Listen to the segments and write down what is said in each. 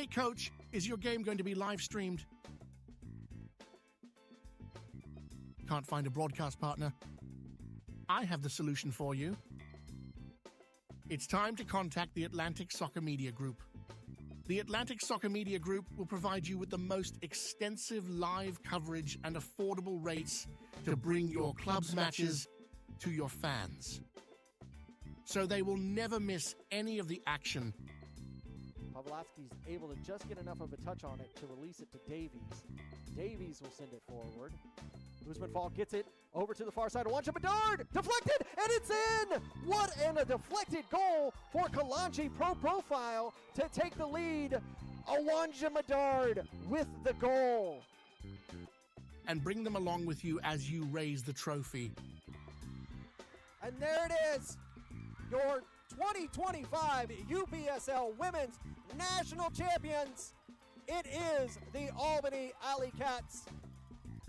Hey coach, is your game going to be live streamed? Can't find a broadcast partner? I have the solution for you. It's time to contact the Atlantic Soccer Media Group. The Atlantic Soccer Media Group will provide you with the most extensive live coverage and affordable rates to bring your club's matches to your fans. So they will never miss any of the action. Pavlovsky's able to just get enough of a touch on it to release it to Davies. Davies will send it forward. Usman Fall gets it over to the far side. Awanja Bedard deflected, and it's in! What a deflected goal for Kalanji Pro Profile to take the lead. Awanja Bedard with the goal. And bring them along with you as you raise the trophy. And there it is, your 2025 UPSL Women's National Champions. It is the Albany Alley Cats.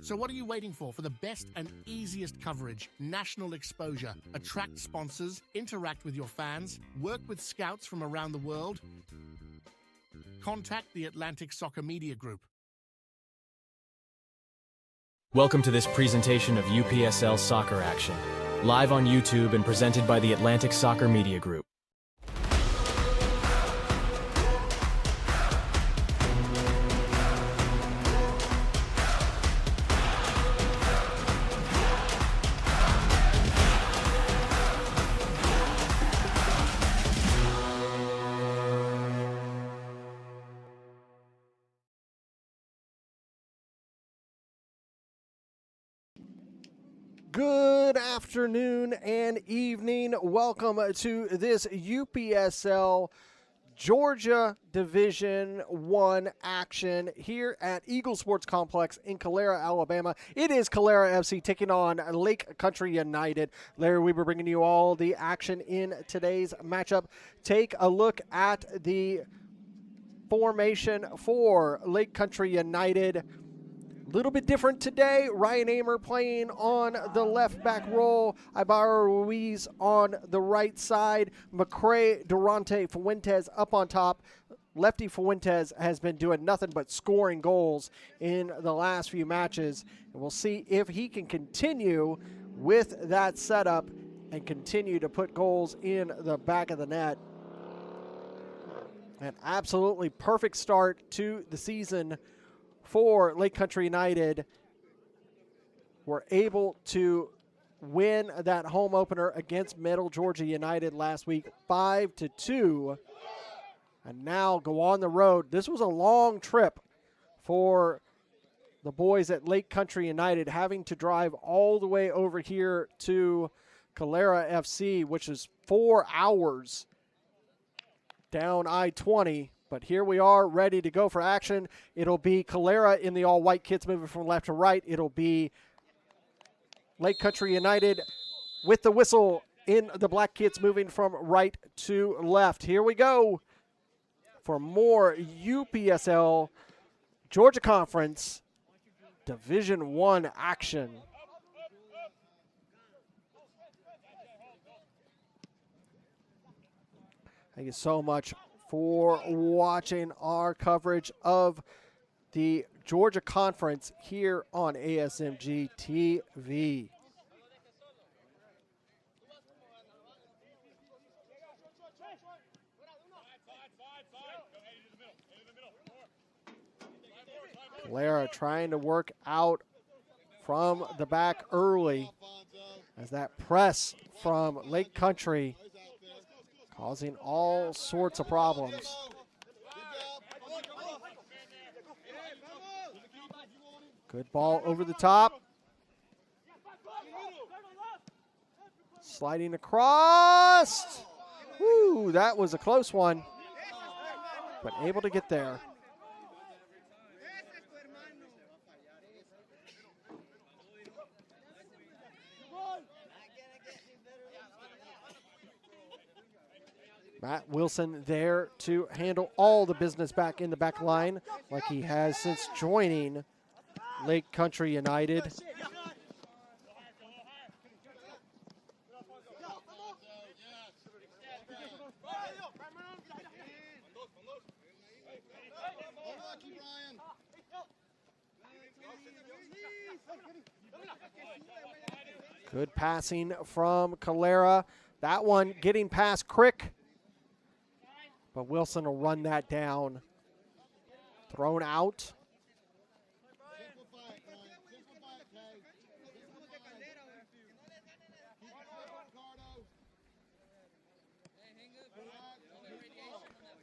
So what are you waiting for? For the best and easiest coverage, national exposure, attract sponsors, interact with your fans, work with scouts from around the world? Contact the Atlantic Soccer Media Group. Welcome to this presentation of UPSL Soccer Action, live on YouTube and presented by the Atlantic Soccer Media Group. Good afternoon and evening. Welcome to this UPSL Georgia Division I action here at Eagle Sports Complex in Calera, Alabama. It is Calera FC taking on Lake Country United. Larry Weber bringing you all the action in today's matchup. Take a look at the formation for Lake Country United. Little bit different today. Ryan Amer playing on the left back role. Ibarra Ruiz on the right side. McCrae, Durante, Fuentes up on top. Lefty Fuentes has been doing nothing but scoring goals in the last few matches. And we'll see if he can continue with that setup and continue to put goals in the back of the net. An absolutely perfect start to the season for Lake Country United. Were able to win that home opener against Middle Georgia United last week, 5-2, and now go on the road. This was a long trip for the boys at Lake Country United, having to drive all the way over here to Calera FC, which is 4 hours down I-20. But here we are, ready to go for action. It'll be Calera in the all-white kits moving from left to right. It'll be Lake Country United with the whistle in the black kits moving from right to left. Here we go for more UPSL Georgia Conference Division I action. Thank you so much for watching our coverage of the Georgia Conference here on ASMG TV. Calera trying to work out from the back early as that press from Lake Country causing all sorts of problems. Good ball over the top. Sliding across. Woo, that was a close one, but able to get there. Matt Wilson there to handle all the business back in the back line like he has since joining Lake Country United. Good passing from Calera. That one getting past Crick. But Wilson will run that down. Thrown out.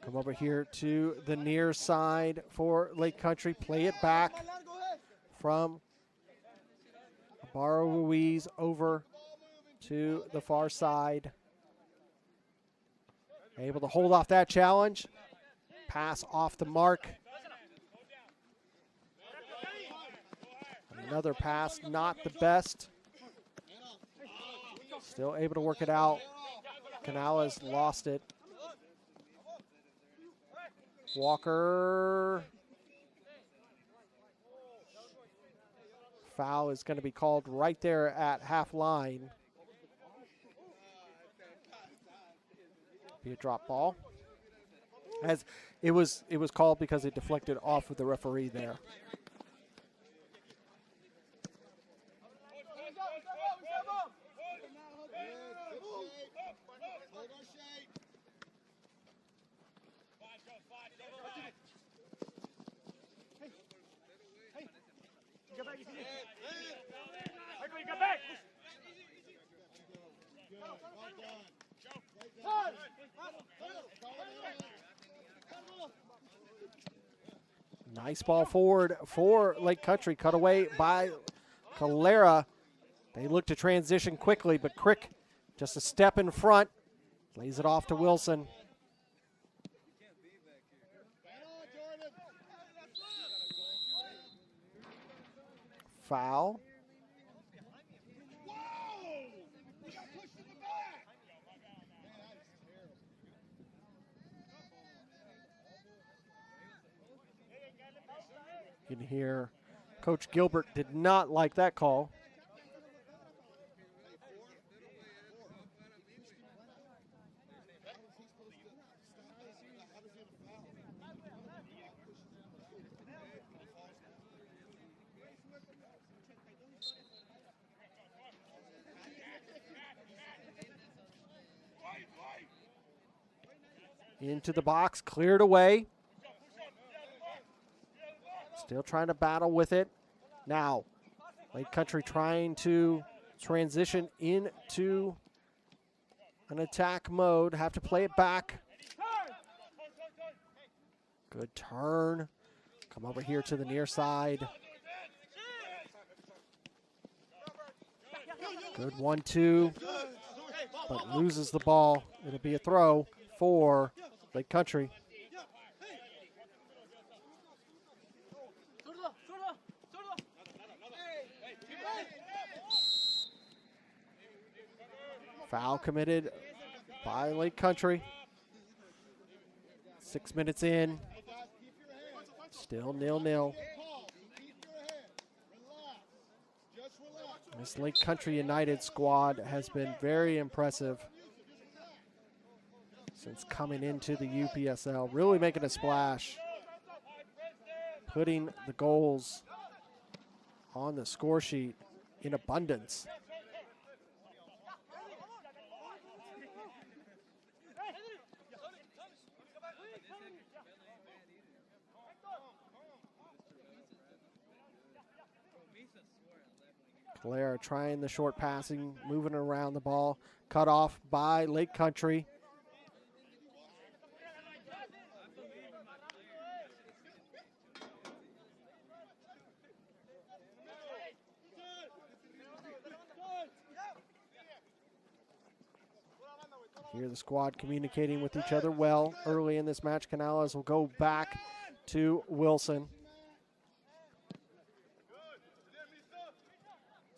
Come over here to the near side for Lake Country. Play it back from Barrow Ruiz over to the far side. Able to hold off that challenge. Pass off the mark. Another pass, not the best. Still able to work it out. Canales lost it. Walker. Foul is going to be called right there at half line. Be a drop ball. As it was called because it deflected off of the referee there. Nice ball forward for Lake Country. Cut away by Calera. They look to transition quickly, but Crick just a step in front. Lays it off to Wilson. Foul. You can hear Coach Gilbert did not like that call. Into the box, cleared away. Still trying to battle with it. Now, Lake Country trying to transition into an attack mode. Have to play it back. Good turn. Come over here to the near side. Good 1-2, but loses the ball. It'll be a throw for Lake Country. Foul committed by Lake Country. 6 minutes in. Still 0-0. This Lake Country United squad has been very impressive since coming into the UPSL. Really making a splash. Putting the goals on the score sheet in abundance. Calera trying the short passing, moving around the ball. Cut off by Lake Country. Here the squad communicating with each other well early in this match. Canales will go back to Wilson.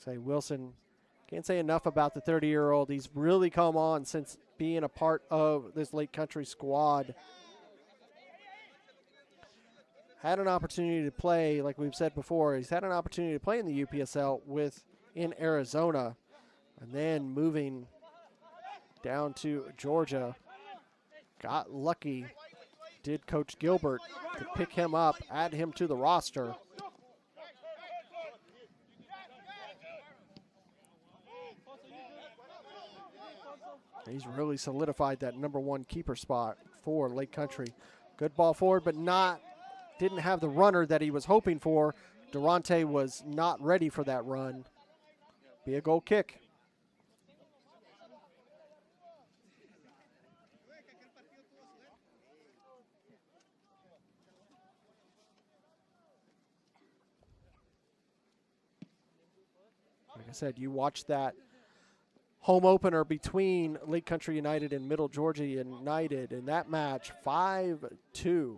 Say Wilson, can't say enough about the 30-year-old. He's really come on since being a part of this Lake Country squad. Had an opportunity to play, like we've said before, he's had an opportunity to play in the UPSL in Arizona, and then moving down to Georgia. Got lucky did Coach Gilbert to pick him up, add him to the roster. He's really solidified that #1 keeper spot for Lake Country. Good ball forward, but didn't have the runner that he was hoping for. Durante was not ready for that run. Be a goal kick. Like I said, you watch that home opener between Lake Country United and Middle Georgia United in that match, 5-2.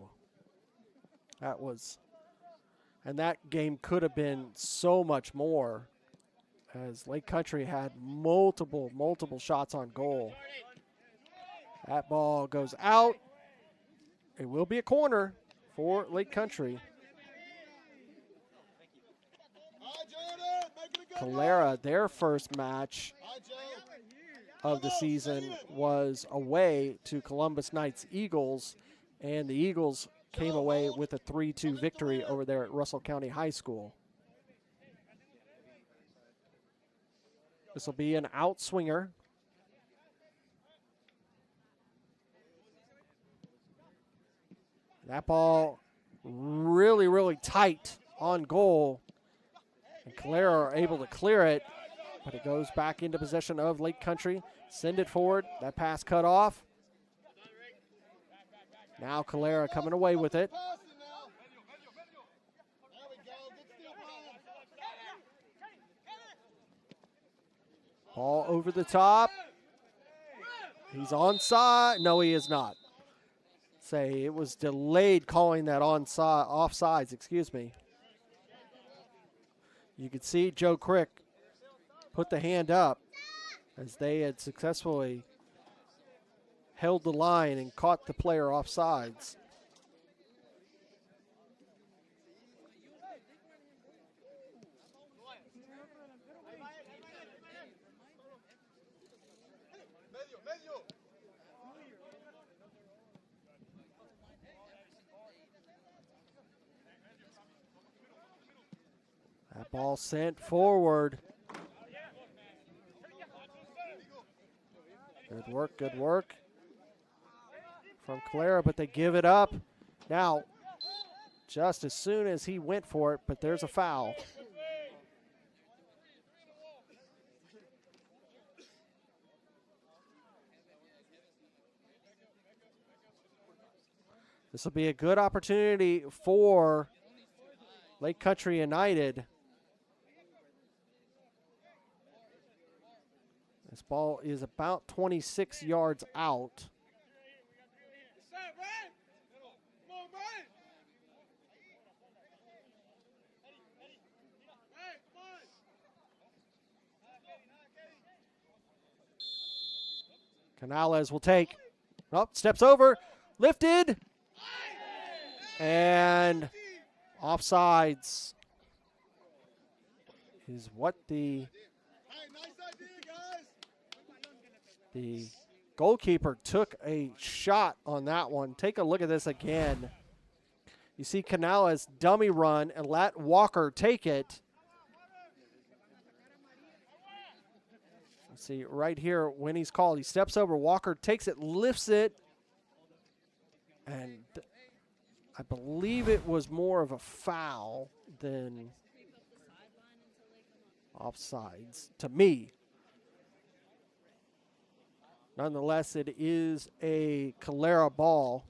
And that game could have been so much more, as Lake Country had multiple shots on goal. That ball goes out. It will be a corner for Lake Country. Calera, their first match of the season was away to Columbus Knights Eagles, and the Eagles came away with a 3-2 victory over there at Russell County High School. This will be an outswinger. That ball really tight on goal. And Calera are able to clear it, but it goes back into possession of Lake Country. Send it forward. That pass cut off. Now Calera coming away with it. Ball over the top. He's onside. No, he is not. Say it was delayed calling that offsides, excuse me. You could see Joe Crick put the hand up as they had successfully held the line and caught the player offsides. That ball sent forward. Good work from Calera, but they give it up. Now, just as soon as he went for it, but there's a foul. This will be a good opportunity for Lake Country United. This ball is about 26 yards out. Canales will take. Oh, steps over. Lifted. And offsides is what the goalkeeper took a shot on that one. Take a look at this again. You see Canales dummy run and let Walker take it. Let's see right here when he's called. He steps over, Walker takes it, lifts it, and I believe it was more of a foul than offsides to me. Nonetheless, it is a Calera ball.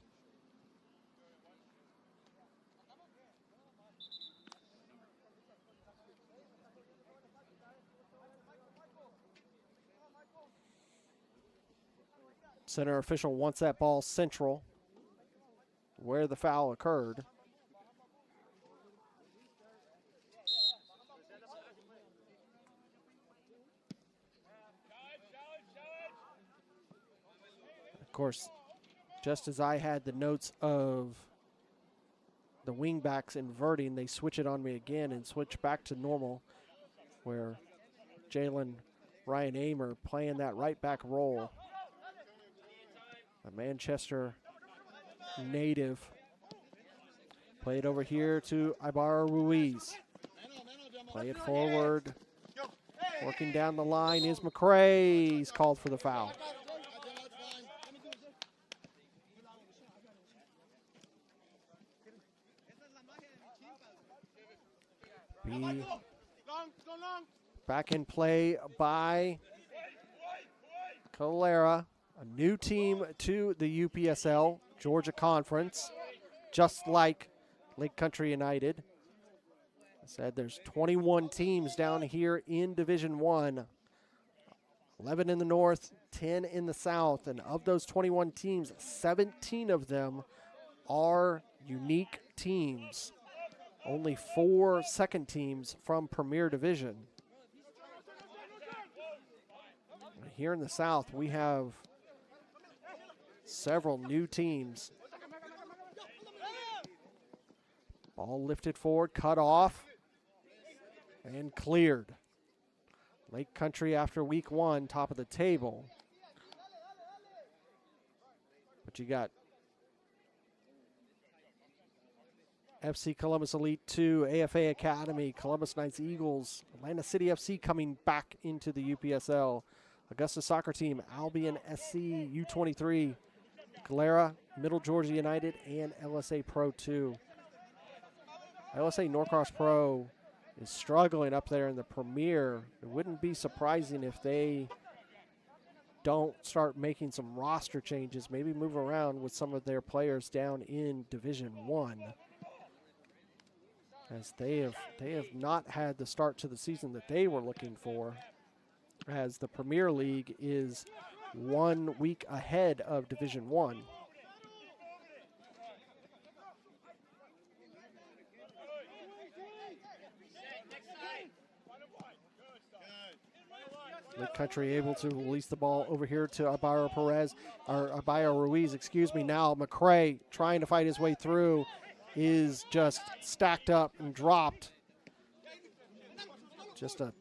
Center official wants that ball central, where the foul occurred. Of course, just as I had the notes of the wingbacks inverting, they switch it on me again and switch back to normal, where Ryan Amer playing that right back role. A Manchester native. Play it over here to Ibarra Ruiz. Play it forward. Working down the line is McCray. He's called for the foul. Back in play by Calera, a new team to the UPSL Georgia Conference, just like Lake Country United. I said there's 21 teams down here in Division I, 11 in the north, 10 in the south, and of those 21 teams, 17 of them are unique teams. Only 4 second teams from Premier Division. Here in the South, we have several new teams. Ball lifted forward, cut off, and cleared. Lake Country after week 1, top of the table. But you got FC Columbus Elite 2, AFA Academy, Columbus Knights Eagles, Atlanta City FC coming back into the UPSL, Augusta Soccer Team, Albion SC U23, Calera, Middle Georgia United, and LSA Pro 2. LSA Norcross Pro is struggling up there in the Premier. It wouldn't be surprising if they don't start making some roster changes, maybe move around with some of their players down in Division I. As they have not had the start to the season that they were looking for, as the Premier League is 1 week ahead of Division I. Lake Country able to release the ball over here to Ibarra Ruiz, excuse me. Now McCray trying to fight his way through is just stacked up and dropped. Just a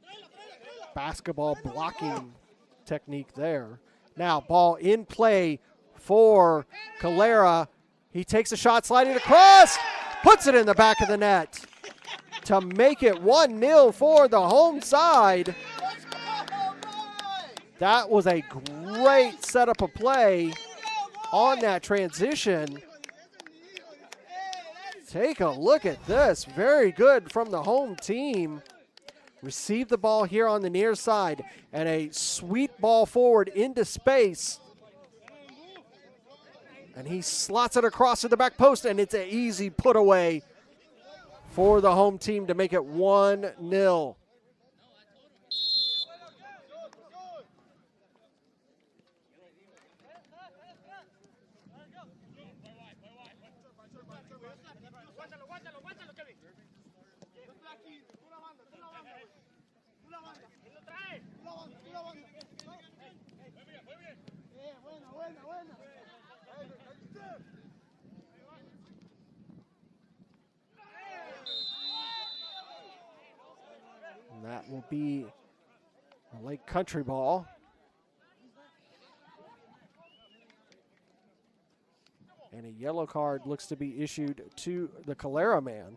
basketball blocking technique there. Now ball in play for Calera. He takes a shot, sliding across, puts it in the back of the net to make it 1-0 for the home side. That was a great setup of play on that transition. Take a look at this. Very good from the home team. Received the ball here on the near side and a sweet ball forward into space. And he slots it across to the back post, and it's an easy put away for the home team to make it 1-0. And that will be a Lake Country ball. And a yellow card looks to be issued to the Calera man.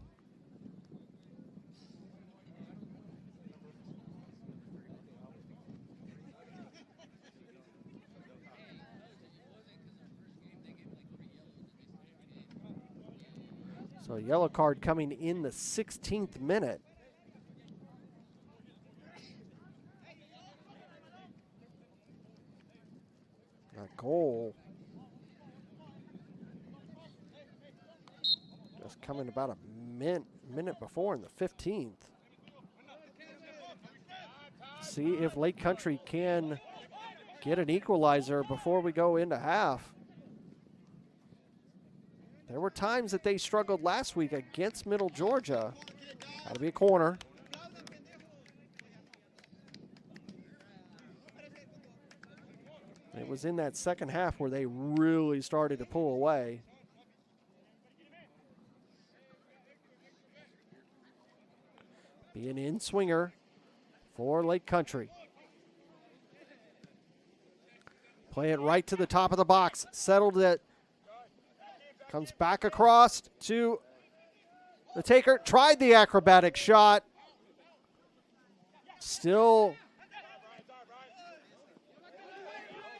So a yellow card coming in the 16th minute. A goal just coming about a minute before in the 15th. See if Lake Country can get an equalizer before we go into half. There were times that they struggled last week against Middle Georgia. That'll be a corner. It was in that second half where they really started to pull away. Be an in-swinger for Lake Country. Play it right to the top of the box. Settled it. Comes back across to the taker. Tried the acrobatic shot. Still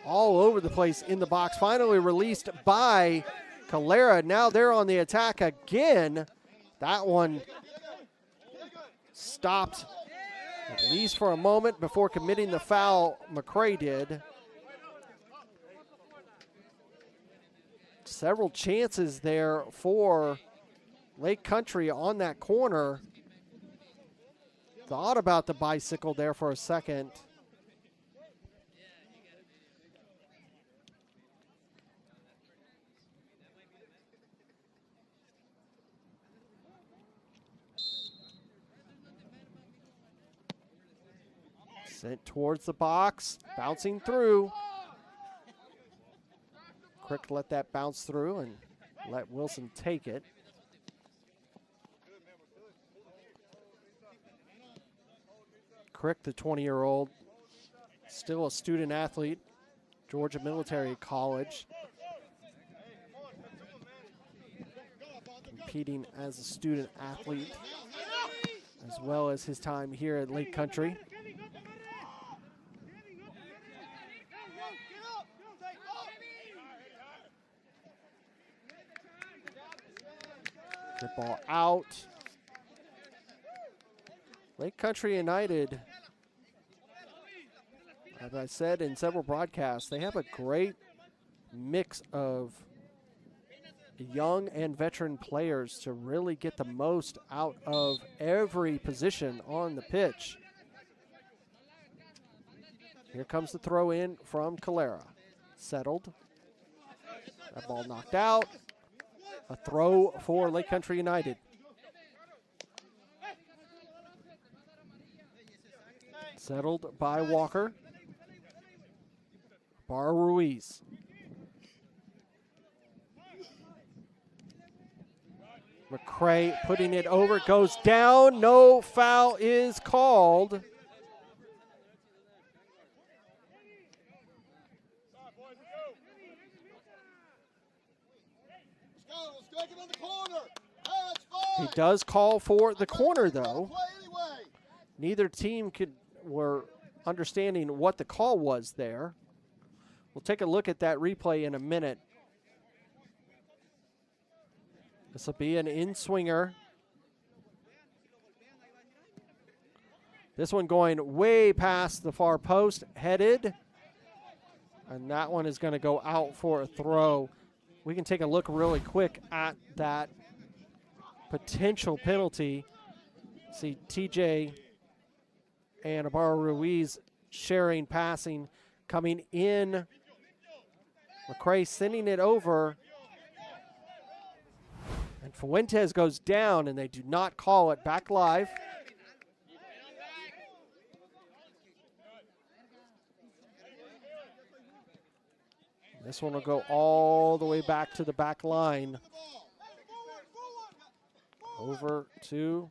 all over the place in the box. Finally released by Calera. Now they're on the attack again. That one stopped at least for a moment before committing the foul. McCray did. Several chances there for Lake Country on that corner. Thought about the bicycle there for a second. Sent towards the box, bouncing through. Crick let that bounce through and let Wilson take it. Crick, the 20-year-old, still a student athlete, Georgia Military College. Competing as a student athlete, as well as his time here at Lake Country. Good ball out. Lake Country United, as I said in several broadcasts, they have a great mix of young and veteran players to really get the most out of every position on the pitch. Here comes the throw in from Calera. Settled. That ball knocked out. A throw for Lake Country United. Settled by Walker. Barra Ruiz. McCray putting it over, goes down. No foul is called. He does call for the corner, though. Neither team were understanding what the call was there. We'll take a look at that replay in a minute. This will be an in-swinger. This one going way past the far post, headed. And that one is going to go out for a throw. We can take a look really quick at that potential penalty. See TJ and Ibarra Ruiz sharing passing, coming in. McCray sending it over. And Fuentes goes down, and they do not call it. Back live. This one will go all the way back to the back line. Over to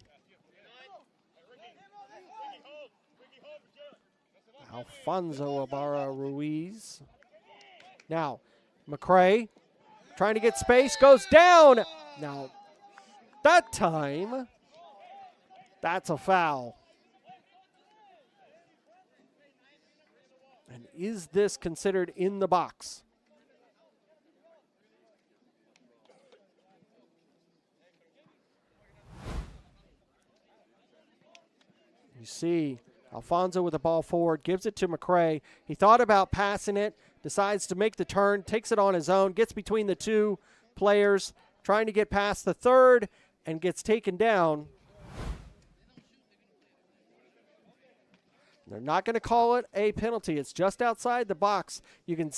Alfonso Ibarra Ruiz. Now, McCray trying to get space, goes down. Now, that time, that's a foul. And is this considered in the box? You see Alfonso with the ball forward, gives it to McCray. He thought about passing it, decides to make the turn, takes it on his own, gets between the two players, trying to get past the third, and gets taken down. They're not going to call it a penalty. It's just outside the box. You can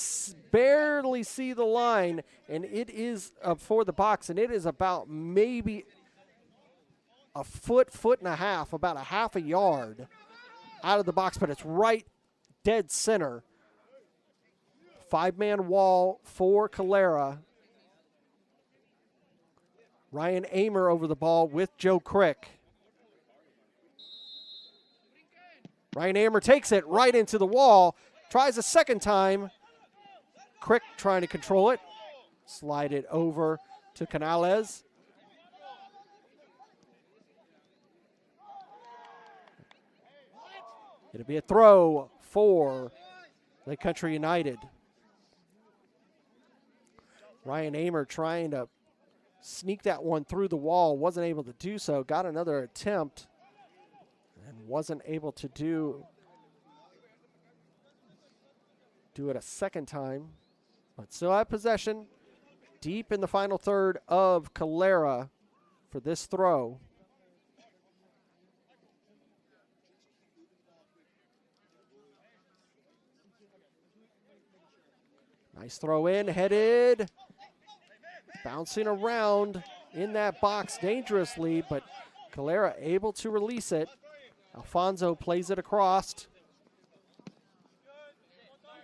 barely see the line, and it is for the box, and it is about maybe a foot and a half, about a half a yard out of the box, but it's right dead center. Five-man wall for Calera. Ryan Amer over the ball with Joe Crick. Ryan Amer takes it right into the wall, tries a second time. Crick trying to control it. Slide it over to Canales. It'll be a throw for Lake Country United. Ryan Amer trying to sneak that one through the wall, wasn't able to do so. Got another attempt and wasn't able to do it a second time. But still have possession deep in the final third of Calera for this throw. Nice throw in, headed, bouncing around in that box dangerously, but Calera able to release it. Alfonso plays it across.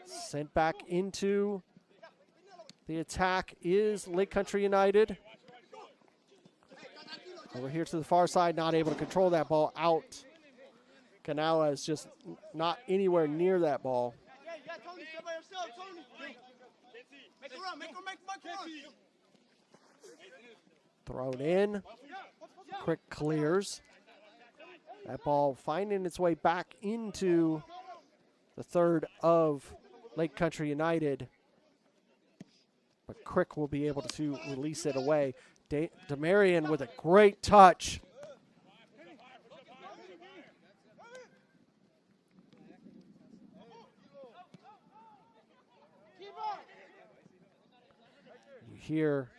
Sent back into the attack is Lake Country United. Over here to the far side, not able to control that ball out. Canales just not anywhere near that ball. Thrown in. Quick clears. That ball finding its way back into the third of Lake Country United. But Crick will be able to release it away. Demarion with a great touch. You hear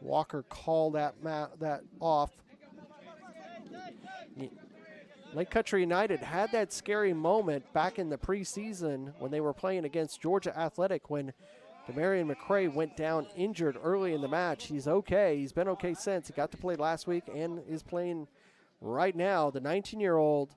Walker call that off. Lake Country United had that scary moment back in the preseason when they were playing against Georgia Athletic when Demarion McCray went down injured early in the match. He's okay. He's been okay since. He got to play last week and is playing right now. The 19-year-old.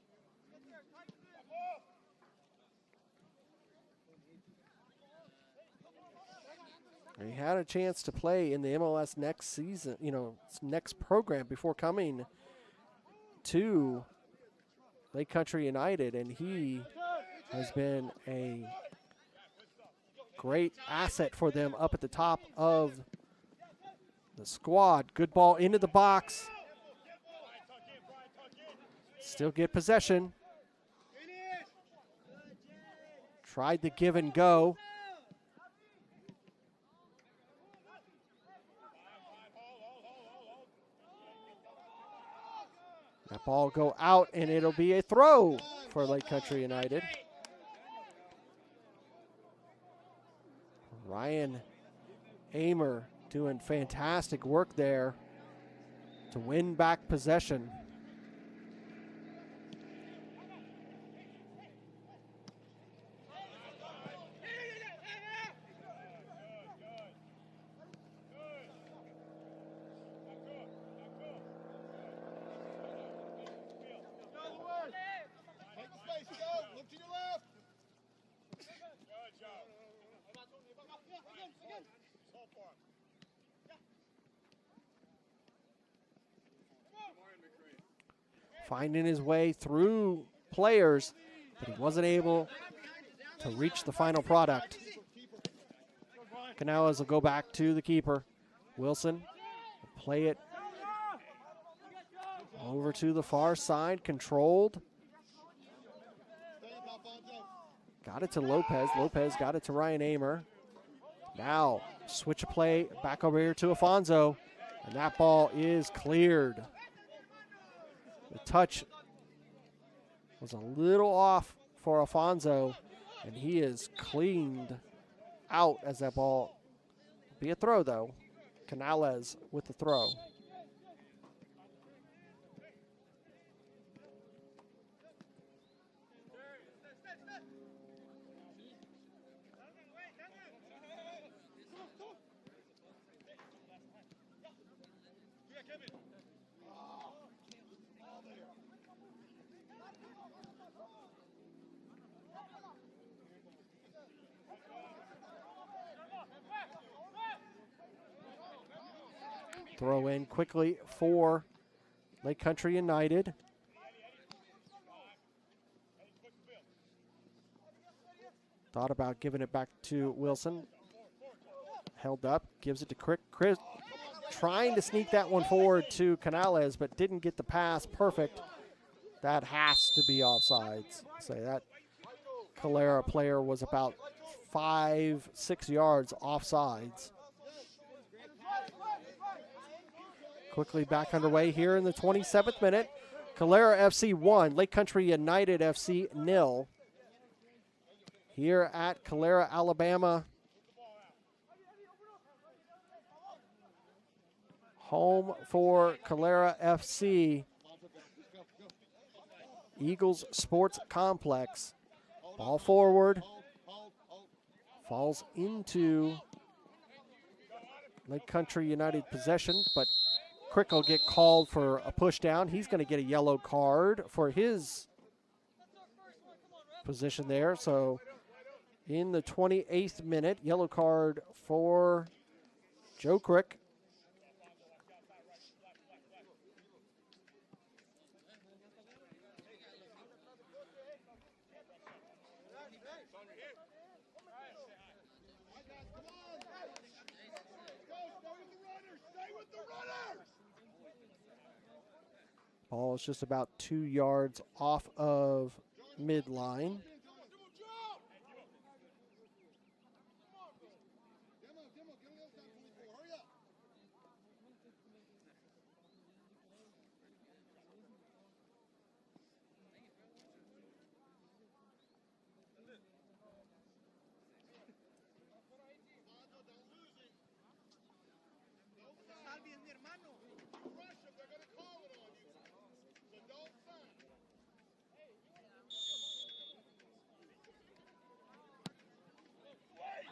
He had a chance to play in the MLS next season, next program before coming to Lake Country United, and he has been a great asset for them up at the top of the squad. Good ball into the box. Still get possession. Tried the give and go. That ball go out, and it'll be a throw for Lake Country United. Ryan Amer doing fantastic work there to win back possession. Finding his way through players, but he wasn't able to reach the final product. Canales will go back to the keeper. Wilson will play it over to the far side, controlled. Got it to Lopez. Lopez got it to Ryan Amer. Now, switch of play back over here to Alfonso, and that ball is cleared. The touch was a little off for Alfonso, and he is cleaned out as that ball be a throw, though. Canales with the throw. Throw in quickly for Lake Country United. Thought about giving it back to Wilson. Held up, gives it to Crick. Chris trying to sneak that one forward to Canales, but didn't get the pass perfect. That has to be offsides. Say that Calera player was about 5-6 yards offsides. Quickly back underway here in the 27th minute. Calera FC 1, Lake Country United FC 0. Here at Calera, Alabama. Home for Calera FC. Eagles Sports Complex. Ball forward. Falls into Lake Country United possession, but Crick will get called for a push down. He's going to get a yellow card for his position there. So in the 28th minute, yellow card for Joe Crick. Ball is just about 2 yards off of midline.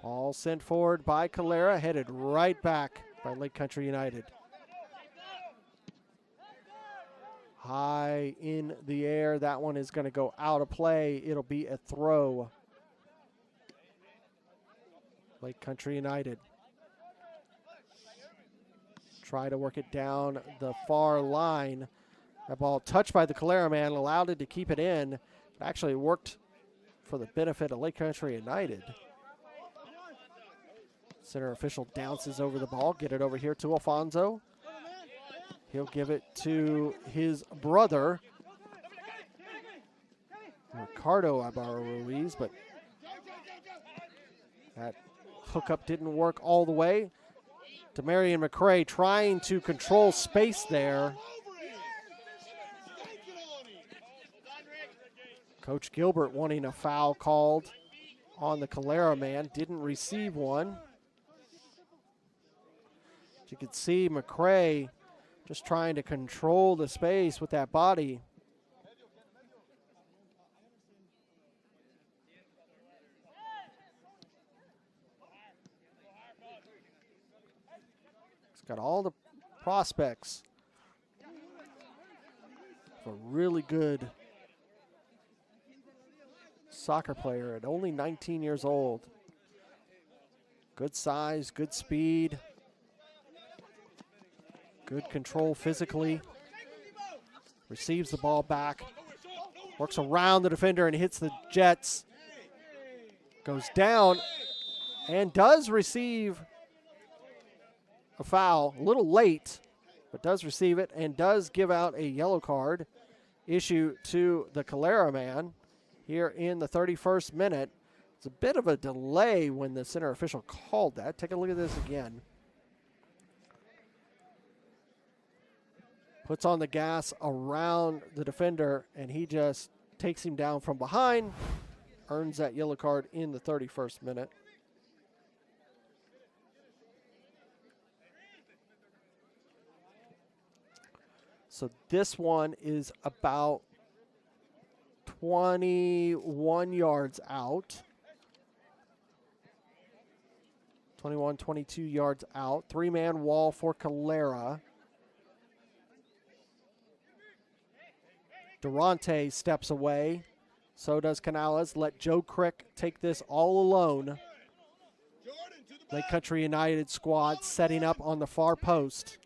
All sent forward by Calera, headed right back by Lake Country United. High in the air, that one is going to go out of play. It'll be a throw. Lake Country United. Try to work it down the far line. That ball touched by the Calera man, allowed it to keep it in. It actually worked for the benefit of Lake Country United. Center official bounces over the ball. Get it over here to Alfonso. He'll give it to his brother, Ricardo Ibarra Ruiz, but that hookup didn't work all the way. Demarion McCray trying to control space there. Coach Gilbert wanting a foul called on the Calera man. Didn't receive one. You could see McCray just trying to control the space with that body. He's got all the prospects for a really good soccer player at only 19 years old. Good size, good speed. Good control physically. Receives the ball back. Works around the defender and hits the Jets. Goes down and does receive a foul. A little late, but does receive it and does give out a yellow card issue to the Calera man here in the 31st minute. It's a bit of a delay when the center official called that. Take a look at this again. Puts on the gas around the defender, and he just takes him down from behind. Earns that yellow card in the 31st minute. So this one is about 21 yards out. 21, 22 yards out. Three-man wall for Calera. Durante steps away. So does Canales. Let Joe Crick take this all alone. Lake Country United squad setting up on the far post.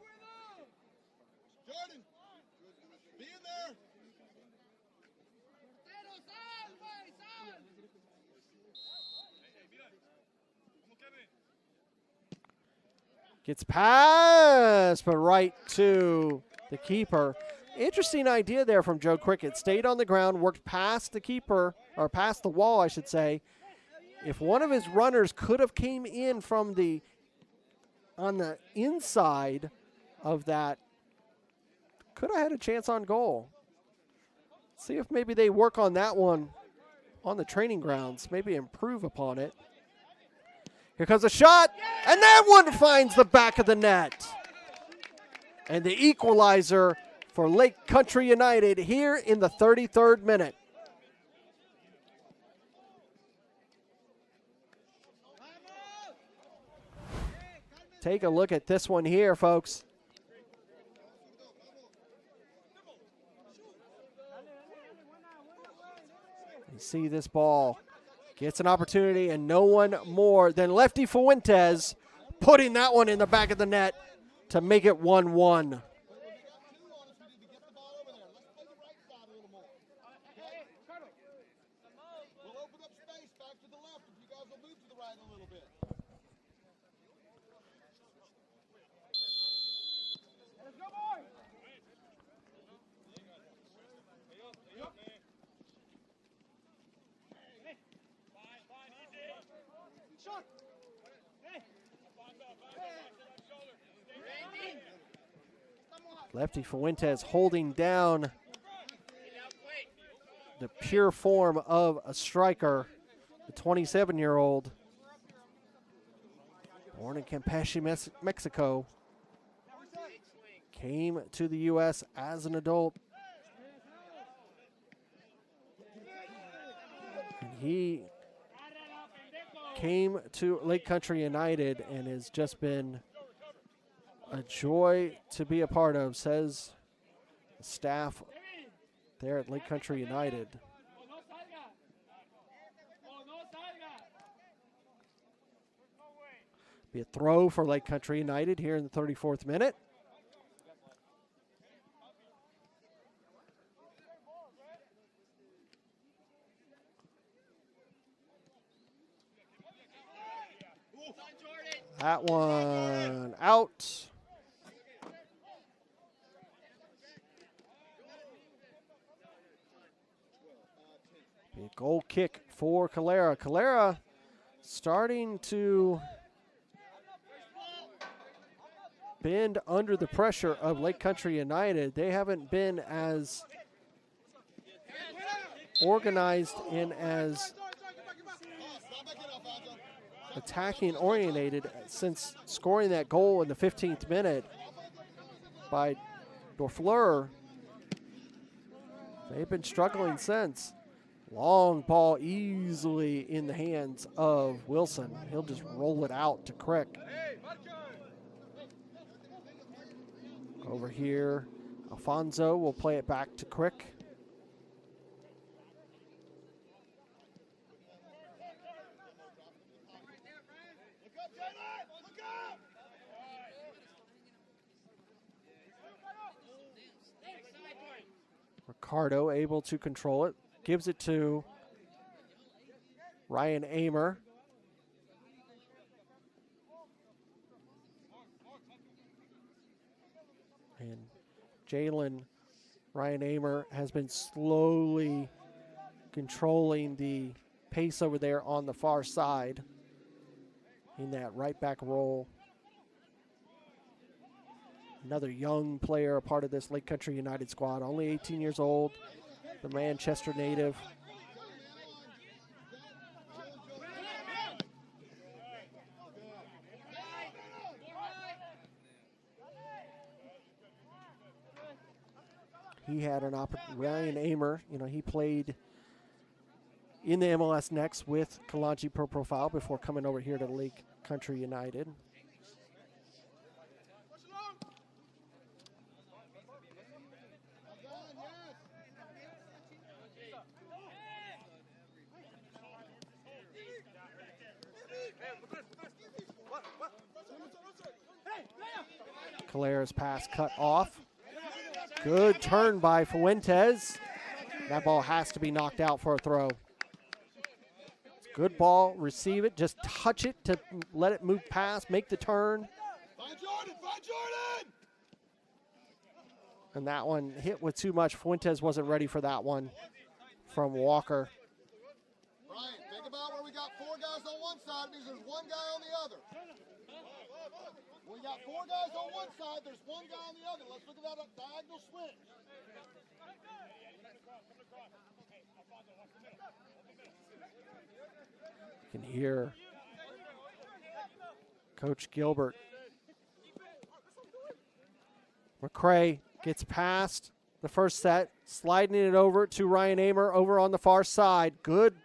Gets past, but right to the keeper. Interesting idea there from Joe Cricket. Stayed on the ground, worked past the keeper, or past the wall, I should say. If one of his runners could have came in from on the inside of that, could have had a chance on goal. See if maybe they work on that one on the training grounds, maybe improve upon it. Here comes a shot, and that one finds the back of the net. And the equalizer for Lake Country United here in the 33rd minute. Take a look at this one here, folks. You see this ball. Gets an opportunity, and no one more than Lefty Fuentes putting that one in the back of the net to make it 1-1. Lefty Fuentes holding down the pure form of a striker, the 27-year-old, born in Campeche, Mexico, came to the U.S. as an adult. And he came to Lake Country United and has just been a joy to be a part of, says the staff there at Lake Country United. Be a throw for Lake Country United here in the 34th minute. That one out. Big goal kick for Calera. Calera starting to bend under the pressure of Lake Country United. They haven't been as organized and as attacking orientated since scoring that goal in the 15th minute by Dorfleur. They've been struggling since. Long ball easily in the hands of Wilson. He'll just roll it out to Crick. Over here, Alfonso will play it back to Crick. Ricardo able to control it. Gives it to Ryan Amer. And Ryan Amer has been slowly controlling the pace over there on the far side in that right back role. Another young player, a part of this Lake Country United squad, only 18 years old, the Manchester native. He had an opportunity. Ryan Amer, he played in the MLS Next with Kalanchi Pro Profile before coming over here to Lake Country United. Calera's pass cut off. Good turn by Fuentes. That ball has to be knocked out for a throw. Good ball, receive it, just touch it to let it move past, make the turn. And that one hit with too much. Fuentes wasn't ready for that one from Walker. Brian, think about where we got 4 guys on one side, means there's 1 guy on the other. We got 4 guys on one side, there's 1 guy on the other. Let's look at that diagonal switch. You can hear Coach Gilbert. McCray gets past the first set, sliding it over to Ryan Amer over on the far side. Good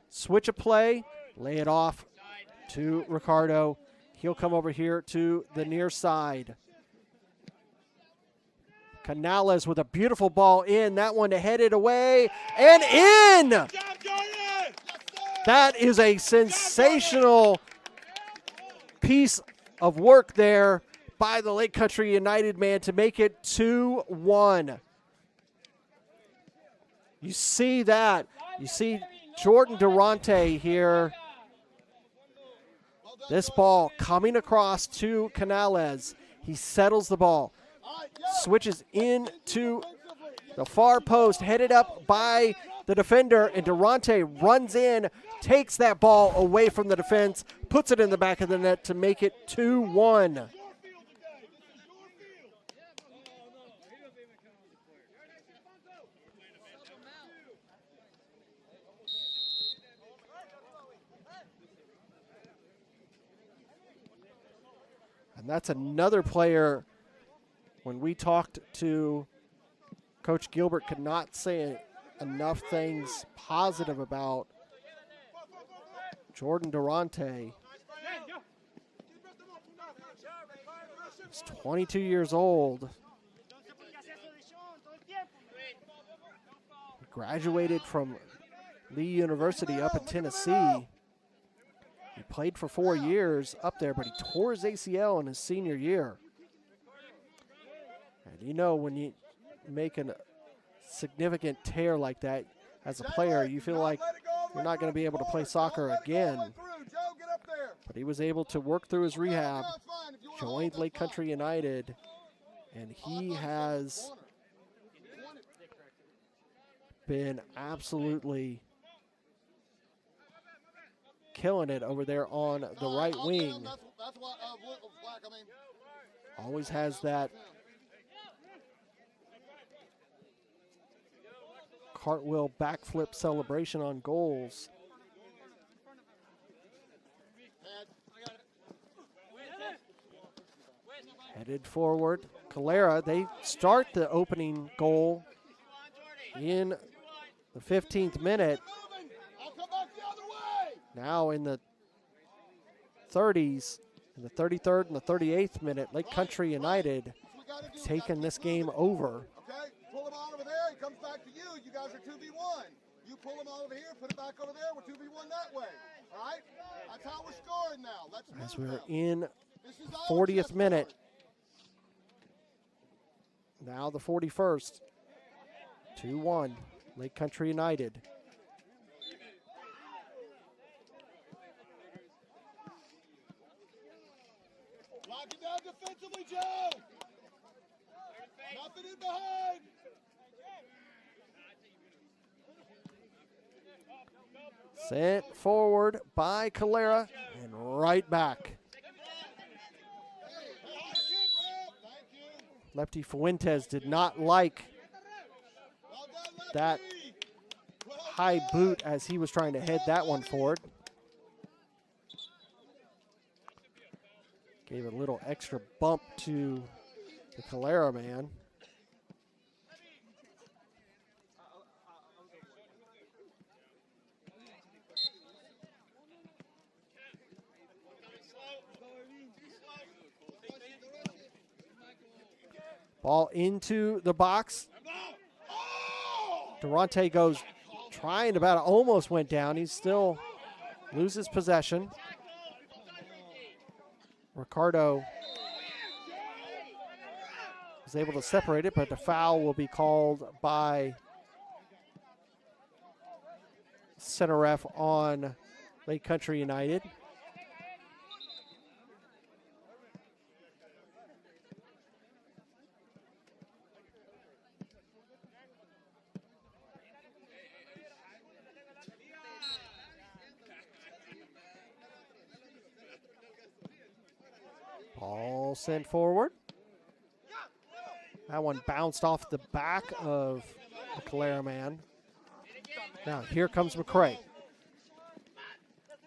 switch of play. Lay it off to Ricardo. He'll come over here to the near side. Canales with a beautiful ball in. That one headed away and in. That is a sensational piece of work there by the Lake Country United man to make it 2-1. You see that. You see Jordan Durante here. This ball coming across to Canales. He settles the ball. Switches into the far post, headed up by the defender, and Durante runs in, takes that ball away from the defense, puts it in the back of the net to make it 2-1. And that's another player, when we talked to Coach Gilbert, could not say enough things positive about Jordan Durante. He's 22 years old. He graduated from Lee University up in Tennessee. He played for 4 years up there, but he tore his ACL in his senior year. And you know, when you make a significant tear like that as a player, you feel like you're not going to be able to play soccer again. But he was able to work through his rehab, joined Lake Country United, and he has been absolutely killing it over there on the right wing. Always has that cartwheel backflip celebration on goals. Headed forward, Calera, they start the opening goal in the 15th minute. Now in the 30s, in the 33rd and the 38th minute, Lake Country United taking this game over. Okay, pull him on over there, he comes back to you. You guys are 2v1. You pull him on over here, put it back over there, we're 2v1 that way. All right? That's how we're scoring now. Let's As move we're now. in the This is our 40th chess minute. board. Now the 41st. 2-1, Lake Country United. Lock it down defensively, Joe. Nothing in behind. Sent forward by Calera and right back. Lefty Fuentes did not like that high boot as he was trying to head that one forward. Gave a little extra bump to the Calera man. Ball into the box. Durante goes trying, about almost went down. He still loses possession. Ricardo was able to separate it, but the foul will be called by center ref on Lake Country United. Ball sent forward. That one bounced off the back of the Calera man. Now here comes McCray.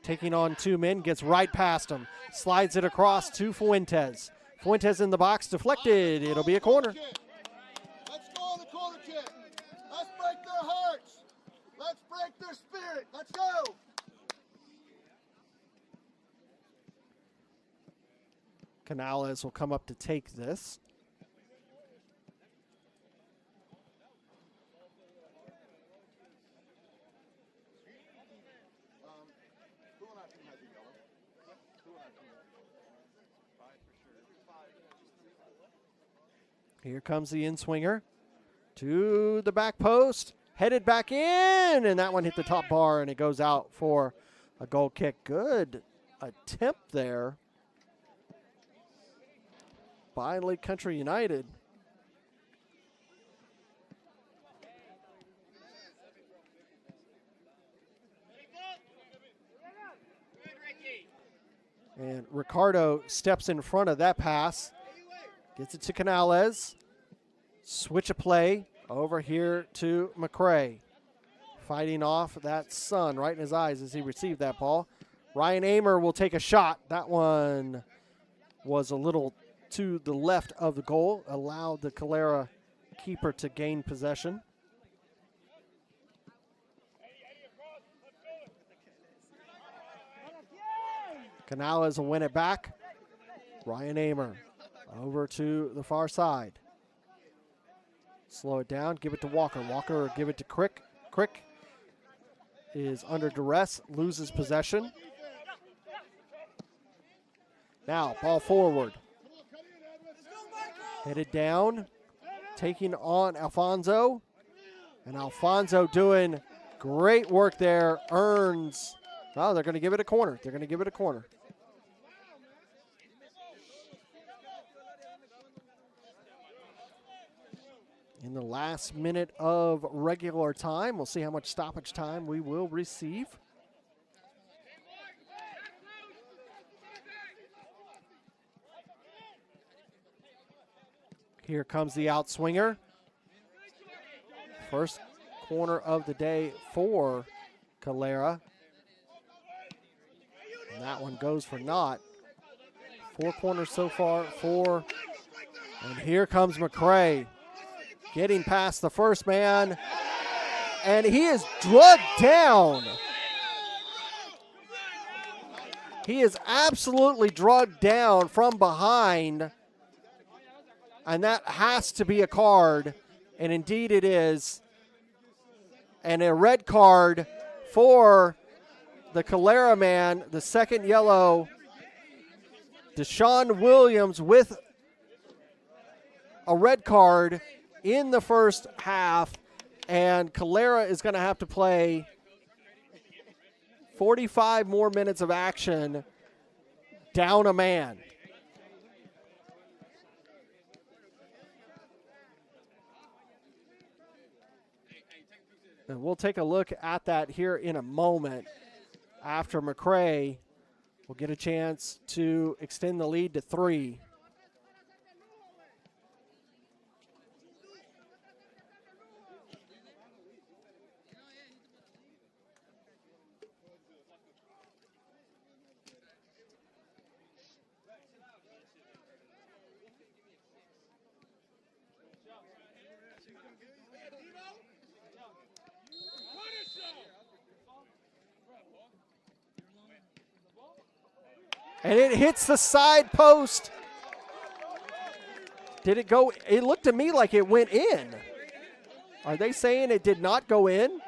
Taking on two men, gets right past him. Slides it across to Fuentes. Fuentes in the box, deflected. It'll be a corner. Let's go on the corner kick. Let's break their hearts. Let's break their spirit. Let's go. Canales will come up to take this. Here comes the in-swinger to the back post, headed back in, and that one hit the top bar, and it goes out for a goal kick. Good attempt there by Lake Country United. And Ricardo steps in front of that pass. Gets it to Canales. Switch of play over here to McCray. Fighting off that sun right in his eyes as he received that ball. Ryan Amer will take a shot. That one was a little to the left of the goal. Allowed the Calera keeper to gain possession. Canales will win it back. Ryan Amer. Over to the far side. Slow it down. Give it to Walker. Walker give it to Crick. Crick is under duress. Loses possession. Now, ball forward. Headed down. Taking on Alfonso. And Alfonso doing great work there. Earns. Oh, they're going to give it a corner. They're going to give it a corner. In the last minute of regular time, we'll see how much stoppage time we will receive. Here comes the outswinger. First corner of the day for Calera. And that one goes for naught. 4 corners so far, 4. And here comes McCray. Getting past the first man, and he is drugged down. He is absolutely drugged down from behind, and that has to be a card, and indeed it is. And a red card for the Calera man, the second yellow. Deshaun Williams with a red card in the first half, and Calera is going to have to play 45 more minutes of action down a man. And we'll take a look at that here in a moment after McCray will get a chance to extend the lead to 3. And it hits the side post. Did it go? It looked to me like it went in. Are they saying it did not go in?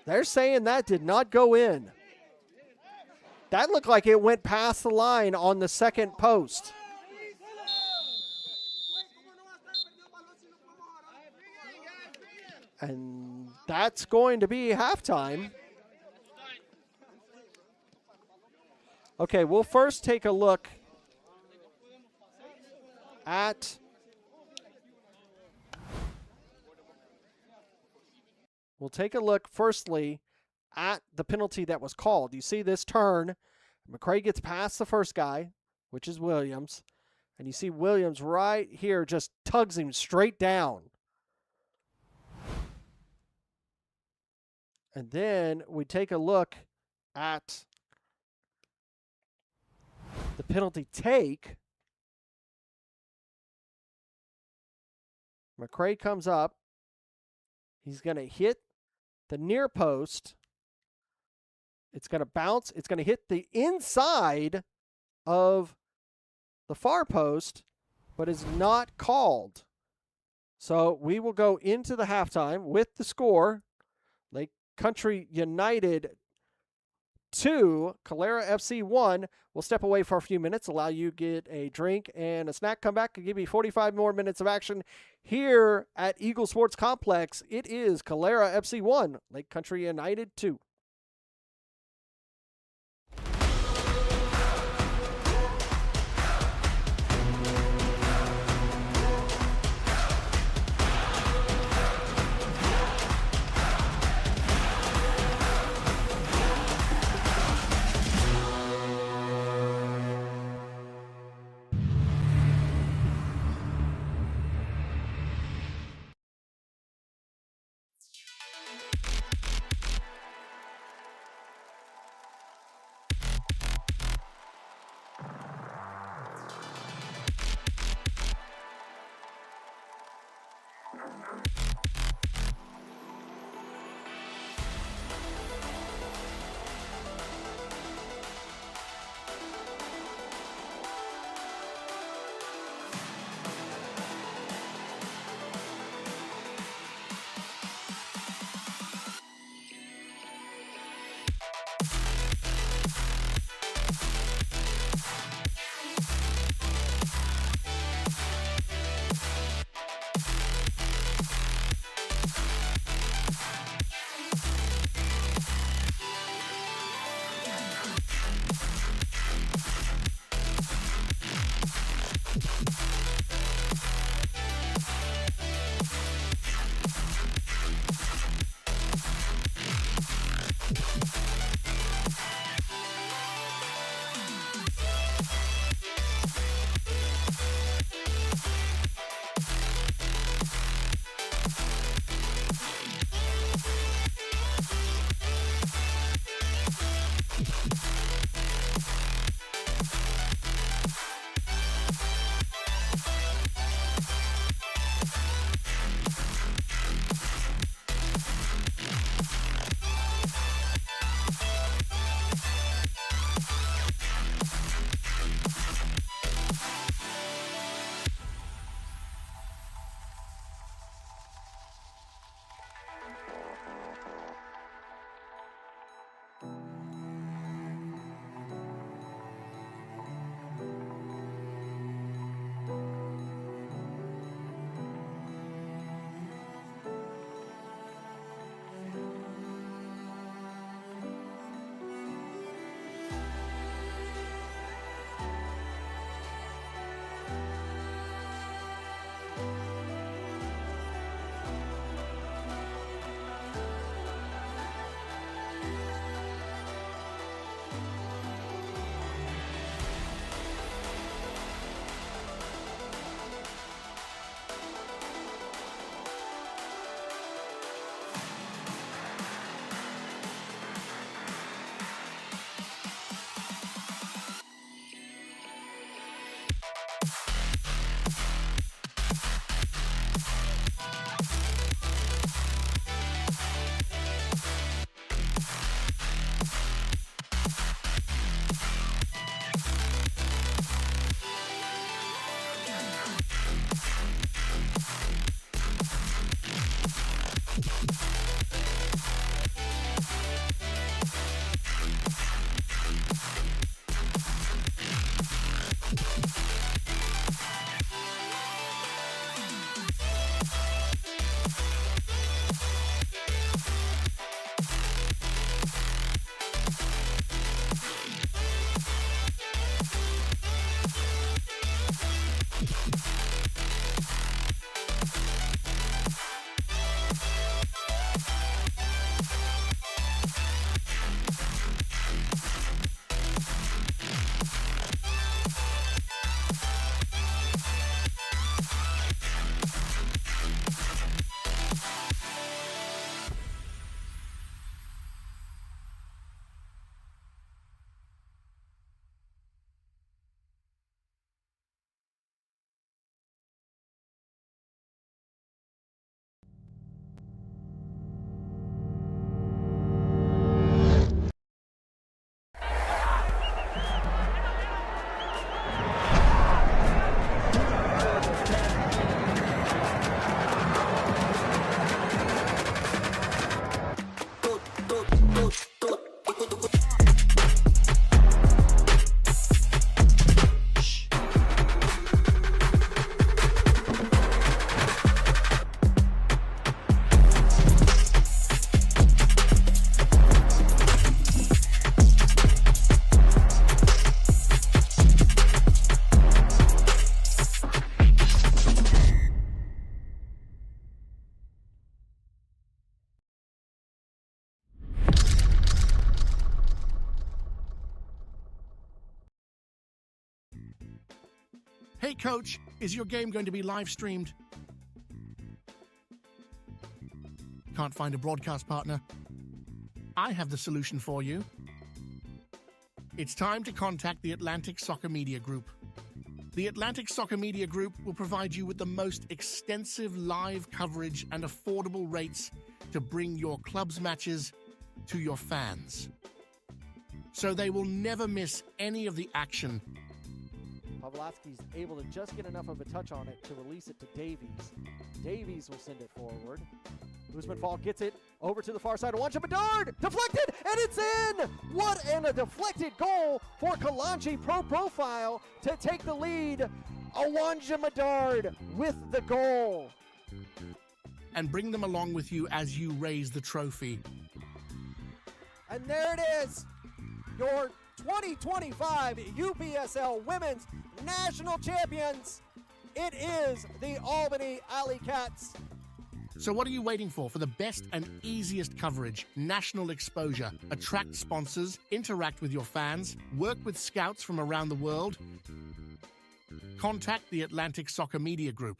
They're saying that did not go in. That looked like it went past the line on the second post. And that's going to be halftime. Okay, we'll first take a look at firstly at the penalty that was called. You see this turn. McCray gets past the first guy. which is Williams. And you see Williams right here just tugs him straight down. And then we take a look at the penalty take. McCray comes up. He's going to hit the near post. It's going to bounce. It's going to hit the inside of the far post, but is not called. So we will go into the halftime with the score. Lake Country United 2, Calera FC 1. We'll step away for a few minutes, allow you to get a drink and a snack. Come back and give you 45 more minutes of action here at Eagle Sports Complex. It is Calera FC 1, Lake Country United 2. Hey coach, is your game going to be live streamed? Can't find a broadcast partner? I have the solution for you. It's time to contact the Atlantic Soccer Media Group. The Atlantic Soccer Media Group will provide you with the most extensive live coverage and affordable rates to bring your club's matches to your fans, so they will never miss any of the action. Pavlovsky's able to just get enough of a touch on it to release it to Davies. Davies will send it forward. Usman Fall gets it over to the far side. Awanja Bedard deflected, and it's in! What a deflected goal for Kalanji Pro Profile to take the lead. Awanja Bedard with the goal. And bring them along with you as you raise the trophy. And there it is, your 2025 UPSL Women's National Champions. It is the Albany Alley Cats. So what are you waiting for the best and easiest coverage, national exposure, attract sponsors, interact with your fans, work with scouts from around the world? Contact the Atlantic Soccer Media Group.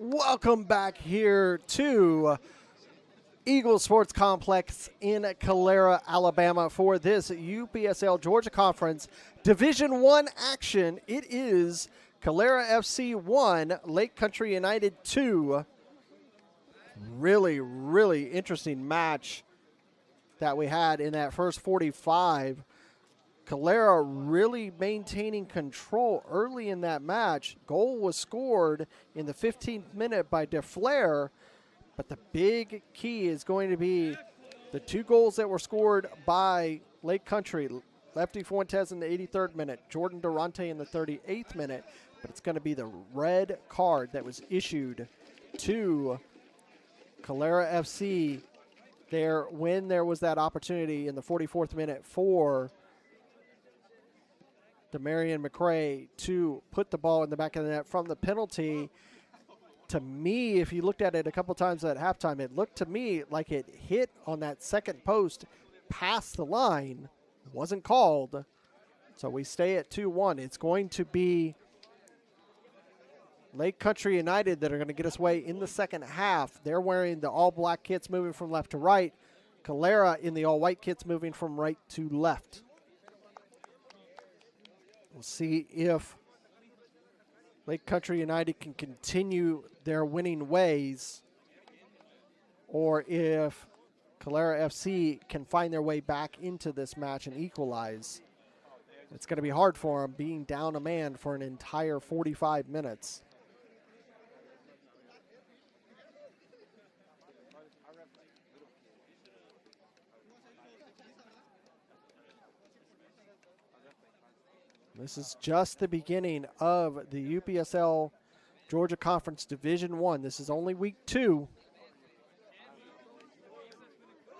Welcome back here to Eagle Sports Complex in Calera, Alabama for this UPSL Georgia Conference Division I action. It is Calera FC 1, Lake Country United 2. Really interesting match that we had in that first 45. Calera really maintaining control early in that match. Goal was scored in the 15th minute by DeFlair, but the big key is going to be the two goals that were scored by Lake Country. Lefty Fuentes in the 83rd minute, Jordan Durante in the 38th minute, but it's going to be the red card that was issued to Calera FC there when there was that opportunity in the 44th minute for Demarion McCray to put the ball in the back of the net from the penalty. To me, if you looked at it a couple times at halftime, it looked to me like it hit on that second post past the line. It wasn't called. So we stay at 2-1. It's going to be Lake Country United that are going to get us way in the second half. They're wearing the all-black kits moving from left to right. Calera in the all-white kits moving from right to left. We'll see if Lake Country United can continue their winning ways or if Calera FC can find their way back into this match and equalize. It's going to be hard for them being down a man for an entire 45 minutes. This is just the beginning of the UPSL Georgia Conference Division I. This is only week 2.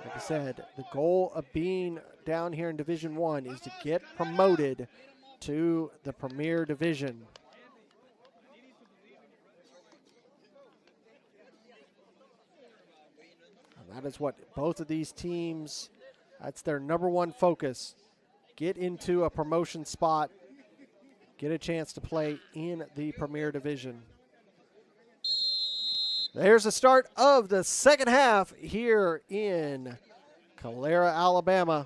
Like I said, the goal of being down here in Division I is to get promoted to the Premier Division. And that is what both of these teams, that's their number one focus. Get into a promotion spot, get a chance to play in the Premier Division. There's the start of the second half here in Calera, Alabama.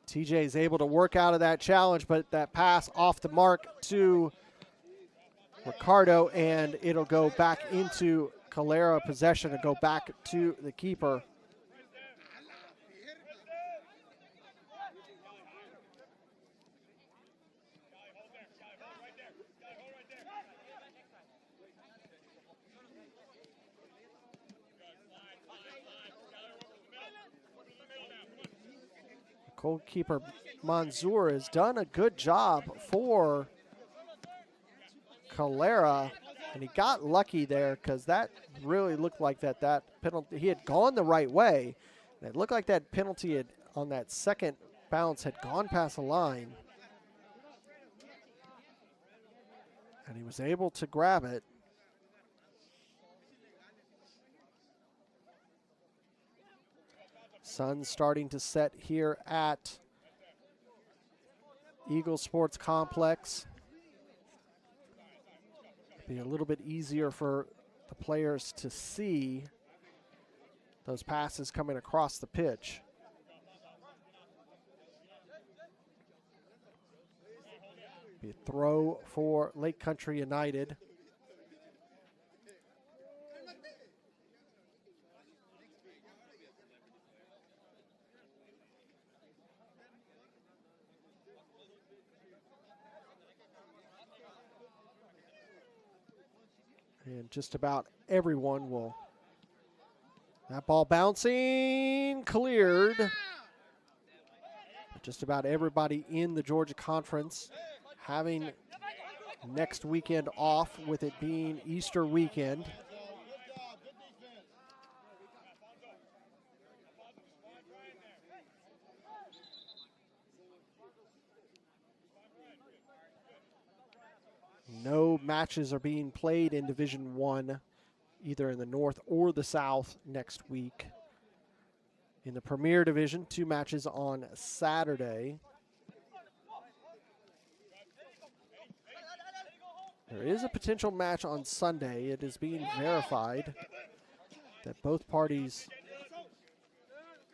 TJ is able to work out of that challenge, but that pass off the mark to Ricardo, and it'll go back into Calera possession and go back to the keeper. Goalkeeper Manzour has done a good job for Calera, and he got lucky there because that really looked like that penalty, he had gone the right way, and it looked like that penalty had, on that second bounce, had gone past the line, and he was able to grab it. Sun starting to set here at Eagle Sports Complex. Be a little bit easier for the players to see those passes coming across the pitch. Be a throw for Lake Country United. And just about everyone will. That ball bouncing, cleared. Just about everybody in the Georgia Conference having next weekend off, with it being Easter weekend. No matches are being played in Division I, either in the North or the South next week. In the Premier Division, 2 matches on Saturday. There is a potential match on Sunday. It is being verified that both parties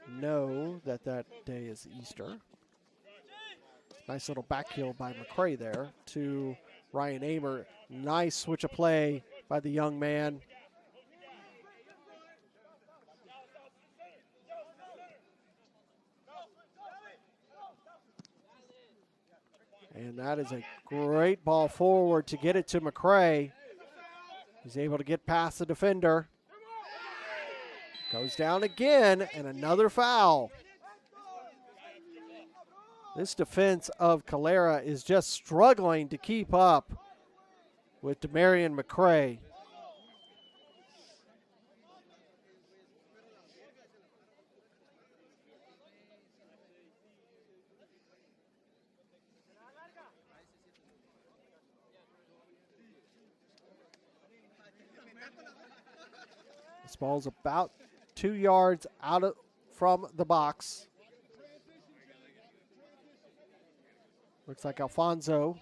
know that that day is Easter. Nice little back heel by McCray there to Ryan Amer. Nice switch of play by the young man. And that is a great ball forward to get it to McCray. He's able to get past the defender. Goes down again, and another foul. This defense of Calera is just struggling to keep up with Demarion McCray. This ball's about 2 yards out from the box. Looks like Alfonso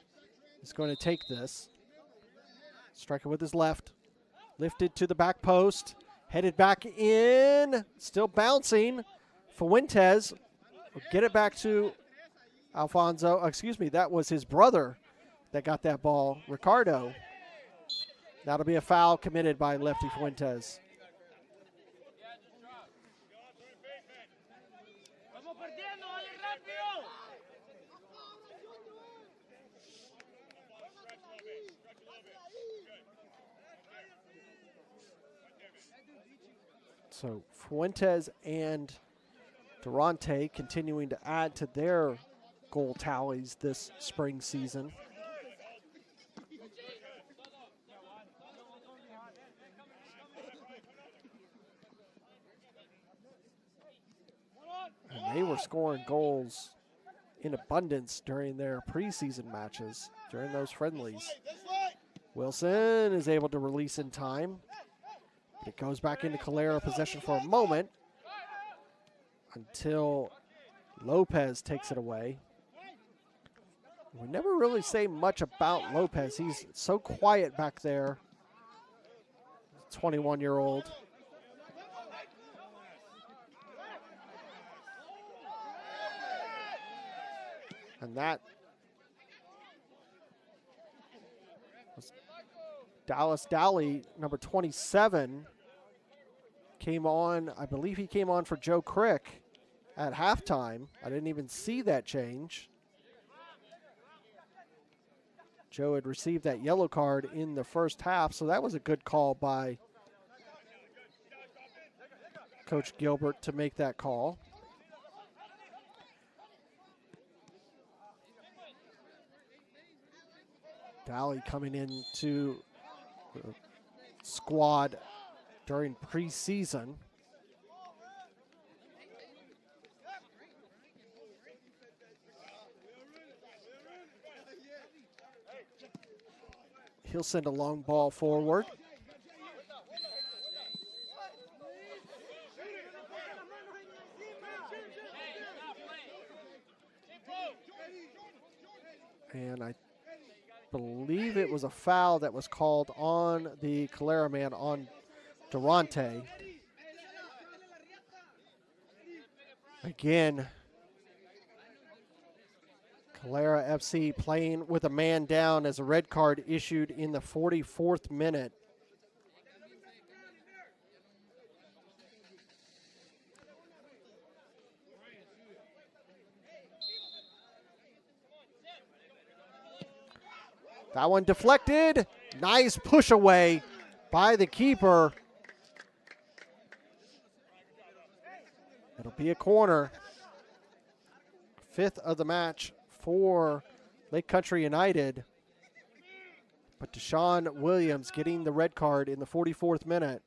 is going to take this. Striker with his left. Lifted to the back post. Headed back in. Still bouncing. Fuentes will get it back to Alfonso. Excuse me, that was his brother that got that ball, Ricardo. That'll be a foul committed by Lefty Fuentes. So Fuentes and Durante continuing to add to their goal tallies this spring season. And they were scoring goals in abundance during their preseason matches, during those friendlies. Wilson is able to release in time. It goes back into Calera possession for a moment until Lopez takes it away. We never really say much about Lopez. He's so quiet back there. 21-year-old. And that was Dallas Dowley, number 27, came on. I believe he came on for Joe Crick at halftime. I didn't even see that change. Joe had received that yellow card in the first half, so that was a good call by Coach Gilbert to make that call. Dowley coming into the squad during preseason. He'll send a long ball forward. And I believe it was a foul that was called on the Calera man, on Durante. Again, Calera FC playing with a man down as a red card issued in the 44th minute. That one deflected. Nice push away by the keeper. It'll be a corner. Fifth of the match for Lake Country United. But Deshaun Williams getting the red card in the 44th minute.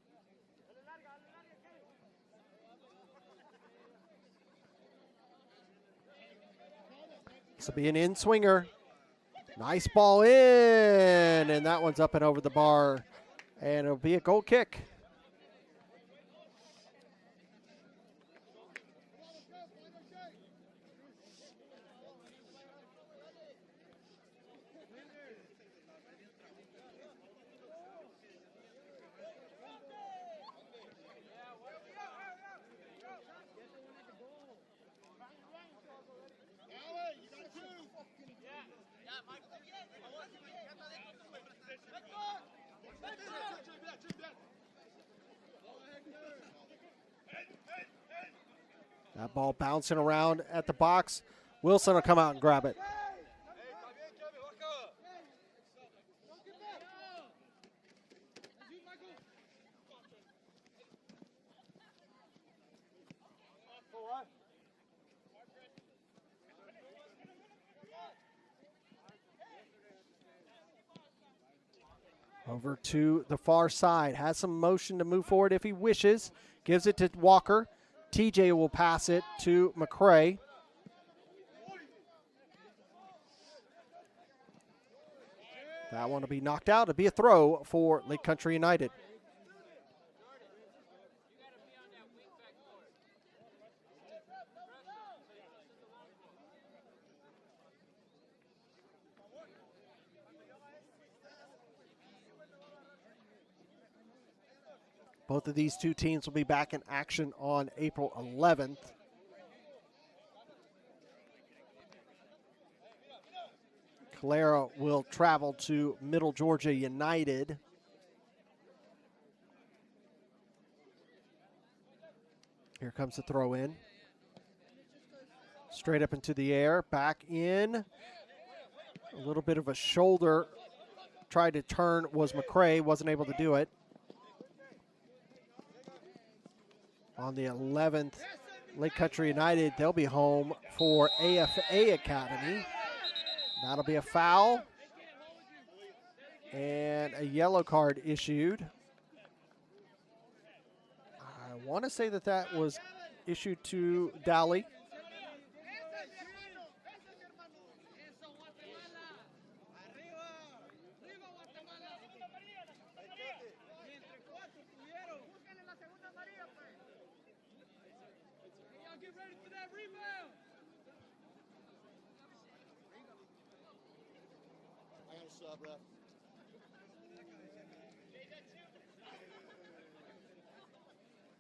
This will be an in-swinger. Nice ball in, and that one's up and over the bar, and it'll be a goal kick. That ball bouncing around at the box. Wilson will come out and grab it. Over to the far side. Has some motion to move forward if he wishes. Gives it to Walker. TJ will pass it to McCray. That one will be knocked out. It'll be a throw for Lake Country United. Both of these two teams will be back in action on April 11th. Calera will travel to Middle Georgia United. Here comes the throw in. Straight up into the air, back in. A little bit of a shoulder. Tried to turn was McCray, wasn't able to do it. On the 11th Lake Country United, they'll be home for AFA Academy. That'll be a foul and a yellow card issued. I want to say that that was issued to Dowley.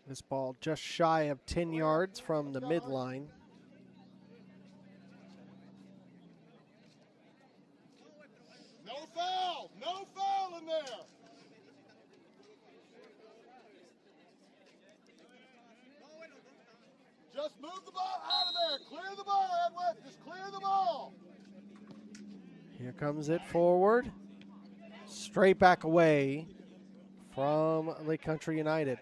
This ball just shy of 10 yards from the midline. No foul! No foul in there! Just move the ball out of there. Clear the ball, Edwin. Just clear the ball. Here comes it forward. Straight back away from Lake Country United.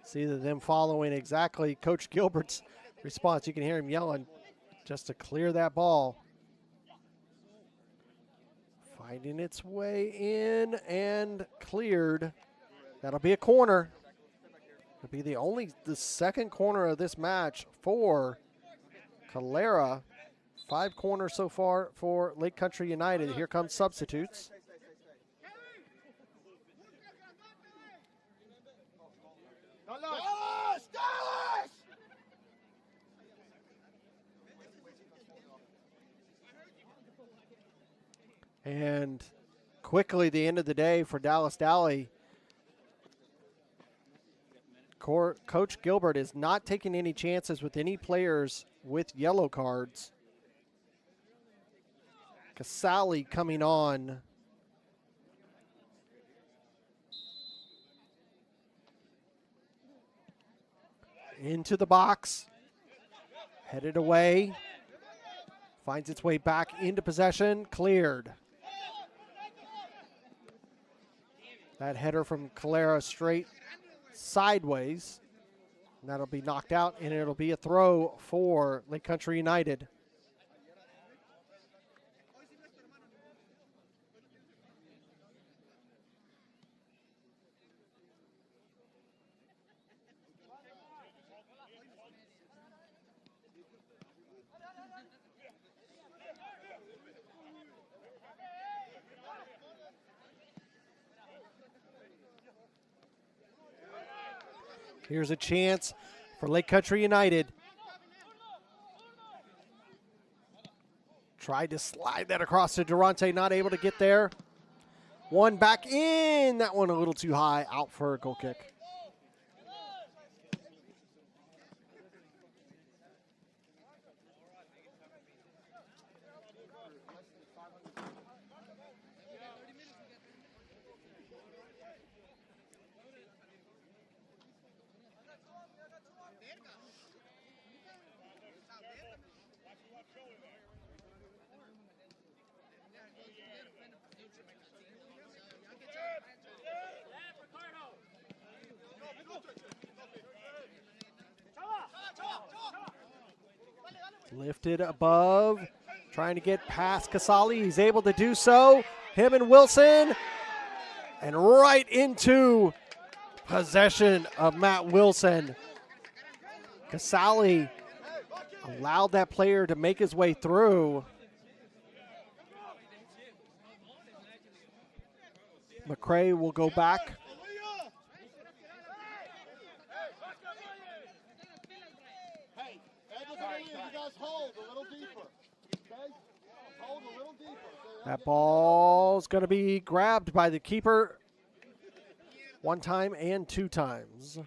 See them following exactly Coach Gilbert's response. You can hear him yelling just to clear that ball. Finding its way in and cleared. That'll be a corner. It'll be the second corner of this match for Calera. 5 corners so far for Lake Country United. Here comes substitutes. Dallas! Dallas! And quickly, the end of the day for Dallas Dowley. Coach Gilbert is not taking any chances with any players with yellow cards. Casali coming on. Into the box. Headed away. Finds its way back into possession. Cleared. That header from Calera straight sideways. And that'll be knocked out, and it'll be a throw for Lake Country United. Here's a chance for Lake Country United. Tried to slide that across to Durante, not able to get there. One back in, that one a little too high, out for a goal kick. Lifted above, trying to get past Casali. He's able to do so. Him and Wilson, and right into possession of Matt Wilson. Casali allowed that player to make his way through. McCray will go back. That ball's going to be grabbed by the keeper 1 time and 2 times.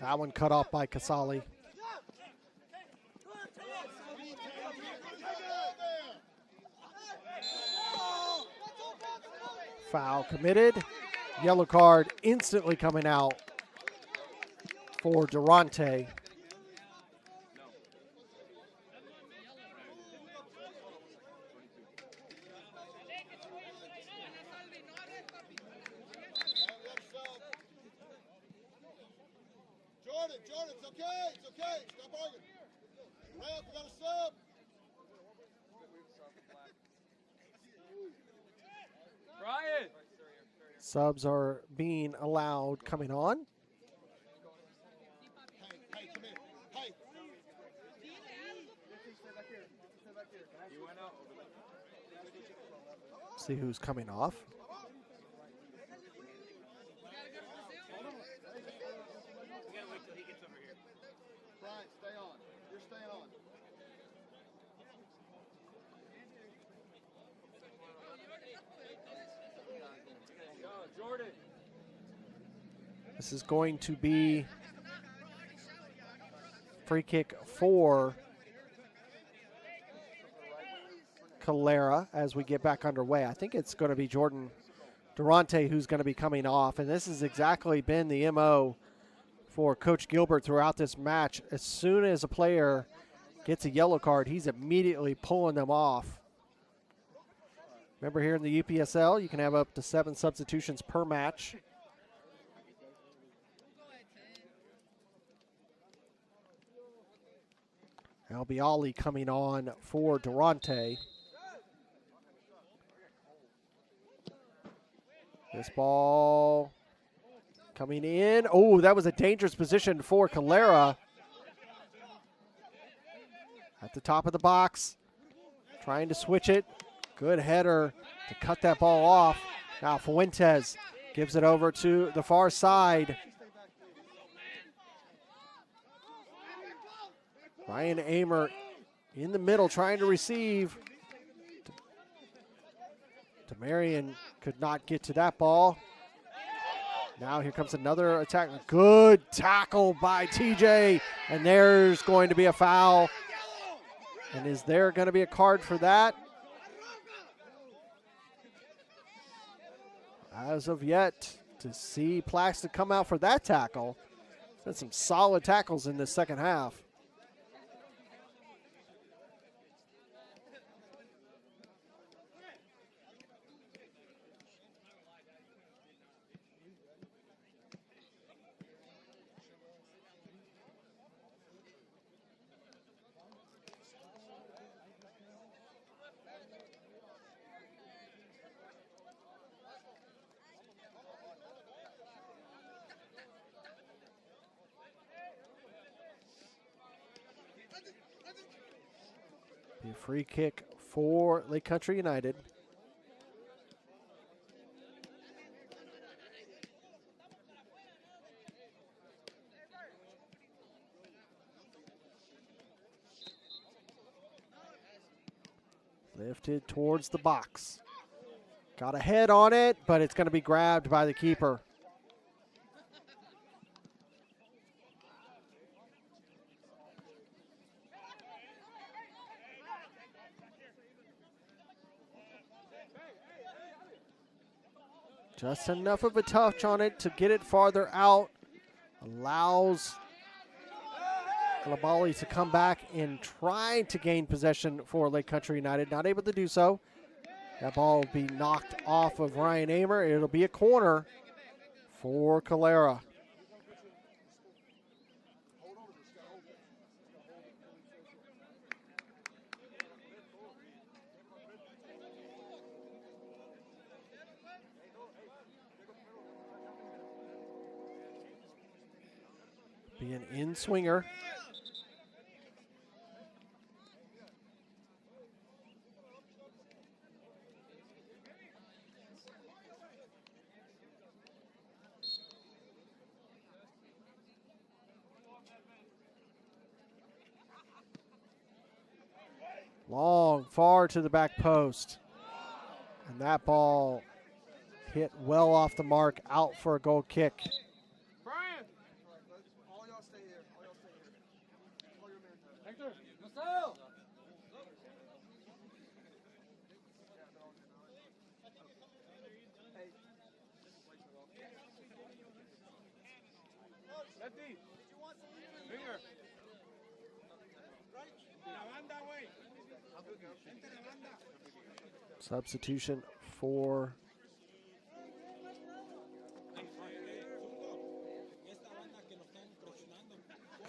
That one cut off by Casali. Foul committed. Yellow card instantly coming out for Durante. Jordan, it's okay. It's okay. Stop arguing. Ralph, you got a sub. Brian. Subs are being allowed coming on. Hey, come in. Hey. See who's coming off. Brian, stay on. You're staying on. Jordan. This is going to be free kick for Calera as we get back underway. I think it's going to be Jordan Durante who's going to be coming off, and this has exactly been the MO for Coach Gilbert throughout this match. As soon as a player gets a yellow card, he's immediately pulling them off. Remember, here in the UPSL, you can have up to 7 substitutions per match. Albiali coming on for Durante. This ball coming in. Oh, that was a dangerous position for Calera. At the top of the box, trying to switch it. Good header to cut that ball off. Now Fuentes gives it over to the far side. Ryan Amer in the middle trying to receive. Demarion could not get to that ball. Now here comes another attack. Good tackle by TJ. And there's going to be a foul. And is there going to be a card for that? As of yet, to see Plaxton come out for that tackle. Had some solid tackles in the second half. Be a free kick for Lake Country United. Lifted towards the box. Got a head on it, but it's going to be grabbed by the keeper. Just enough of a touch on it to get it farther out. Allows Alabali to come back and try to gain possession for Lake Country United. Not able to do so. That ball will be knocked off of Ryan Amer. It'll be a corner for Calera. Be an in-swinger. Long, far to the back post. And that ball hit well off the mark, out for a goal kick. Substitution for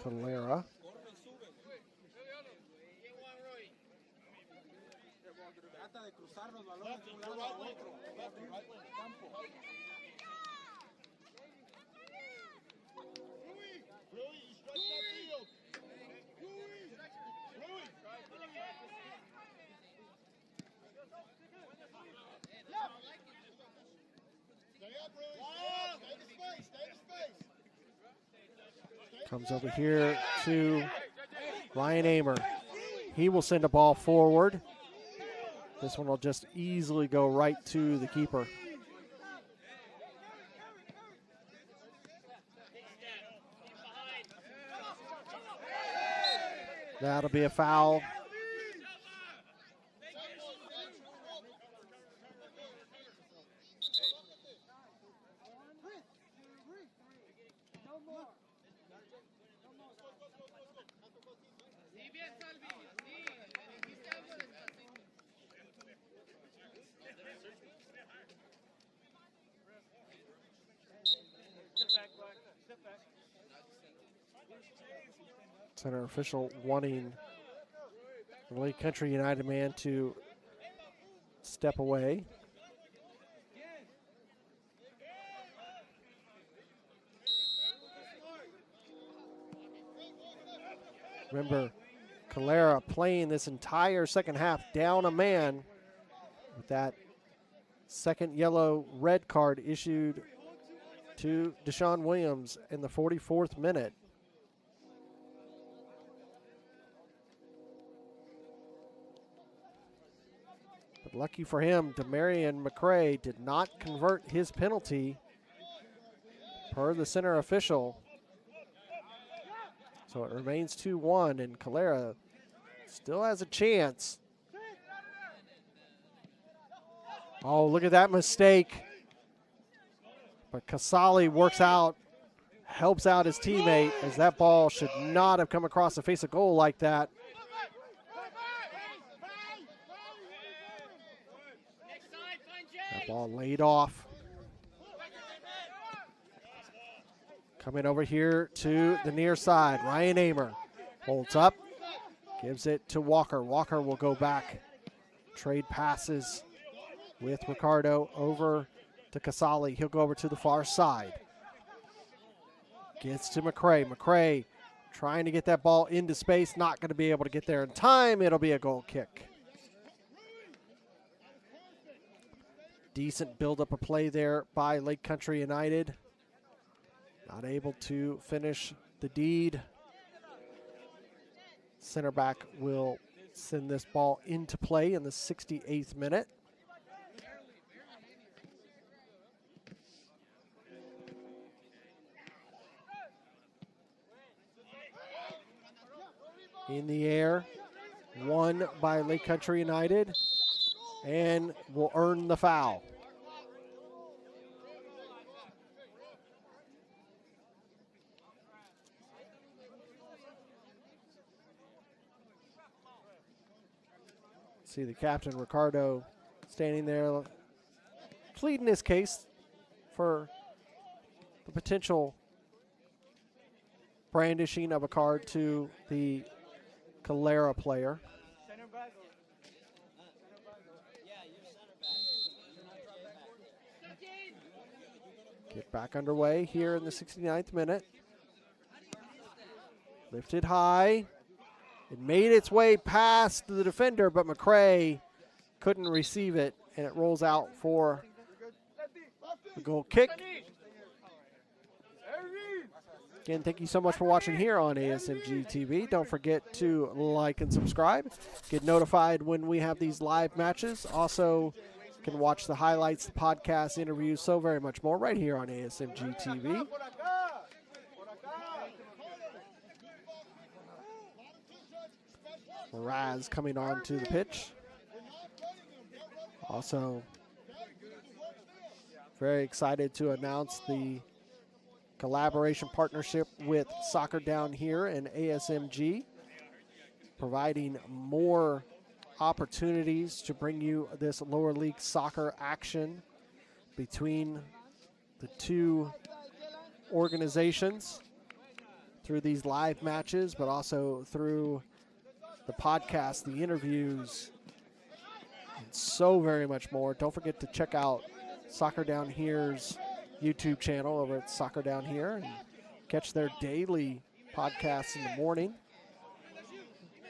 Calera. Comes over here to Ryan Amer. He will send a ball forward. This one will just easily go right to the keeper. That'll be a foul. Center official wanting the Lake Country United man to step away. Remember, Calera playing this entire second half down a man with that second yellow red card issued to Deshaun Williams in the 44th minute. But lucky for him, Demarion McCray did not convert his penalty per the center official. So it remains 2-1, and Calera still has a chance. Oh, look at that mistake. But Casali works out, helps out his teammate, as that ball should not have come across the face of goal like that. That ball laid off. Coming over here to the near side, Ryan Amer holds up, gives it to Walker. Walker will go back, trade passes with Ricardo over to Casali. He'll go over to the far side. Gets to McCray. McCray trying to get that ball into space, not going to be able to get there in time. It'll be a goal kick. Decent build-up of play there by Lake Country United. Not able to finish the deed. Center back will send this ball into play in the 68th minute. In the air, won by Lake Country United, and will earn the foul. See the captain, Ricardo, standing there pleading his case for the potential brandishing of a card to the Calera player. Get back underway here in the 69th minute. Lifted high. It made its way past the defender, but McCray couldn't receive it, and it rolls out for the goal kick. Again, thank you so much for watching here on ASMG TV. Don't forget to like and subscribe. Get notified when we have these live matches. Also, you can watch the highlights, the podcast, interviews, so very much more right here on ASMG TV. Raz coming on to the pitch. Also, very excited to announce the collaboration partnership with Soccer Down Here and ASMG, providing more opportunities to bring you this lower league soccer action between the two organizations. through these live matches, but also through the podcast, the interviews, and so very much more. Don't forget to check out Soccer Down Here's YouTube channel over at Soccer Down Here and catch their daily podcasts in the morning.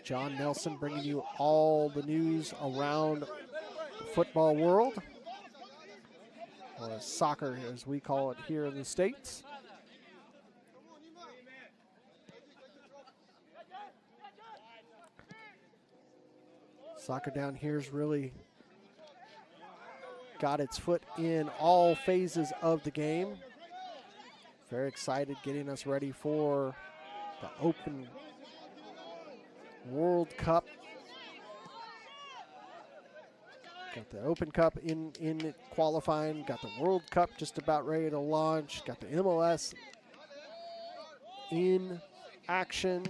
John Nelson bringing you all the news around the football world, or soccer as we call it here in the States. Soccer Down Here's really got its foot in all phases of the game. Very excited, getting us ready for the Open World Cup. Got the Open Cup in qualifying, got the World Cup just about ready to launch, got the MLS in action.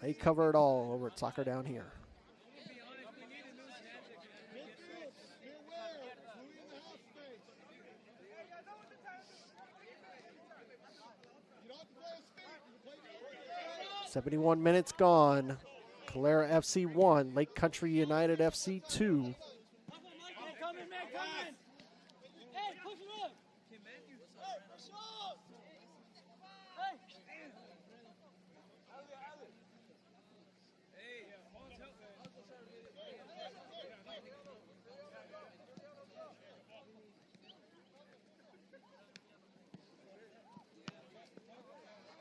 They cover it all over at Soccer Down Here. "71 minutes gone. Calera FC 1, Lake Country United FC 2.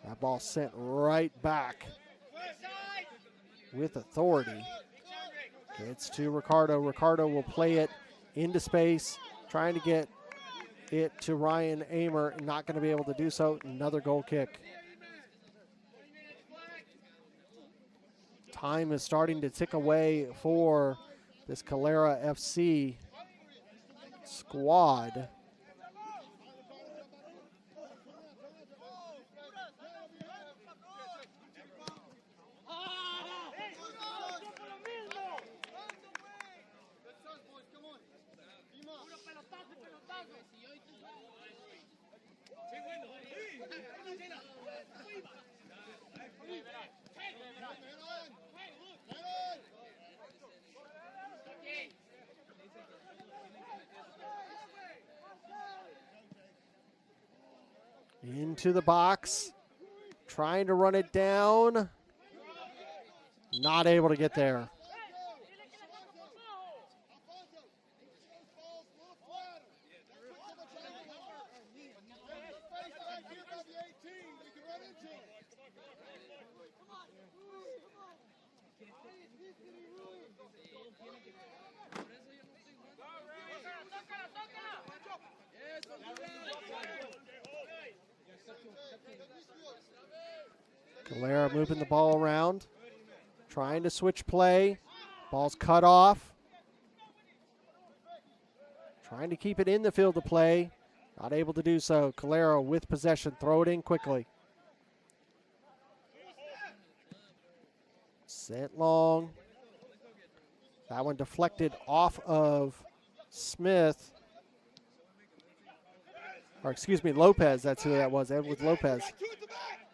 That ball sent right back with authority. It's to Ricardo. Ricardo will play it into space, trying to get it to Ryan Amer. Not going to be able to do so. Another goal kick. Time is starting to tick away for this Calera FC squad. Into the box, trying to run it down. Not able to get there. Calera moving the ball around, trying to switch play. Ball's cut off. Trying to keep it in the field of play. Not able to do so. Calera with possession. Throw it in quickly. Sent long. That one deflected off of Smith. Or excuse me, Lopez. That's who that was. That was Lopez,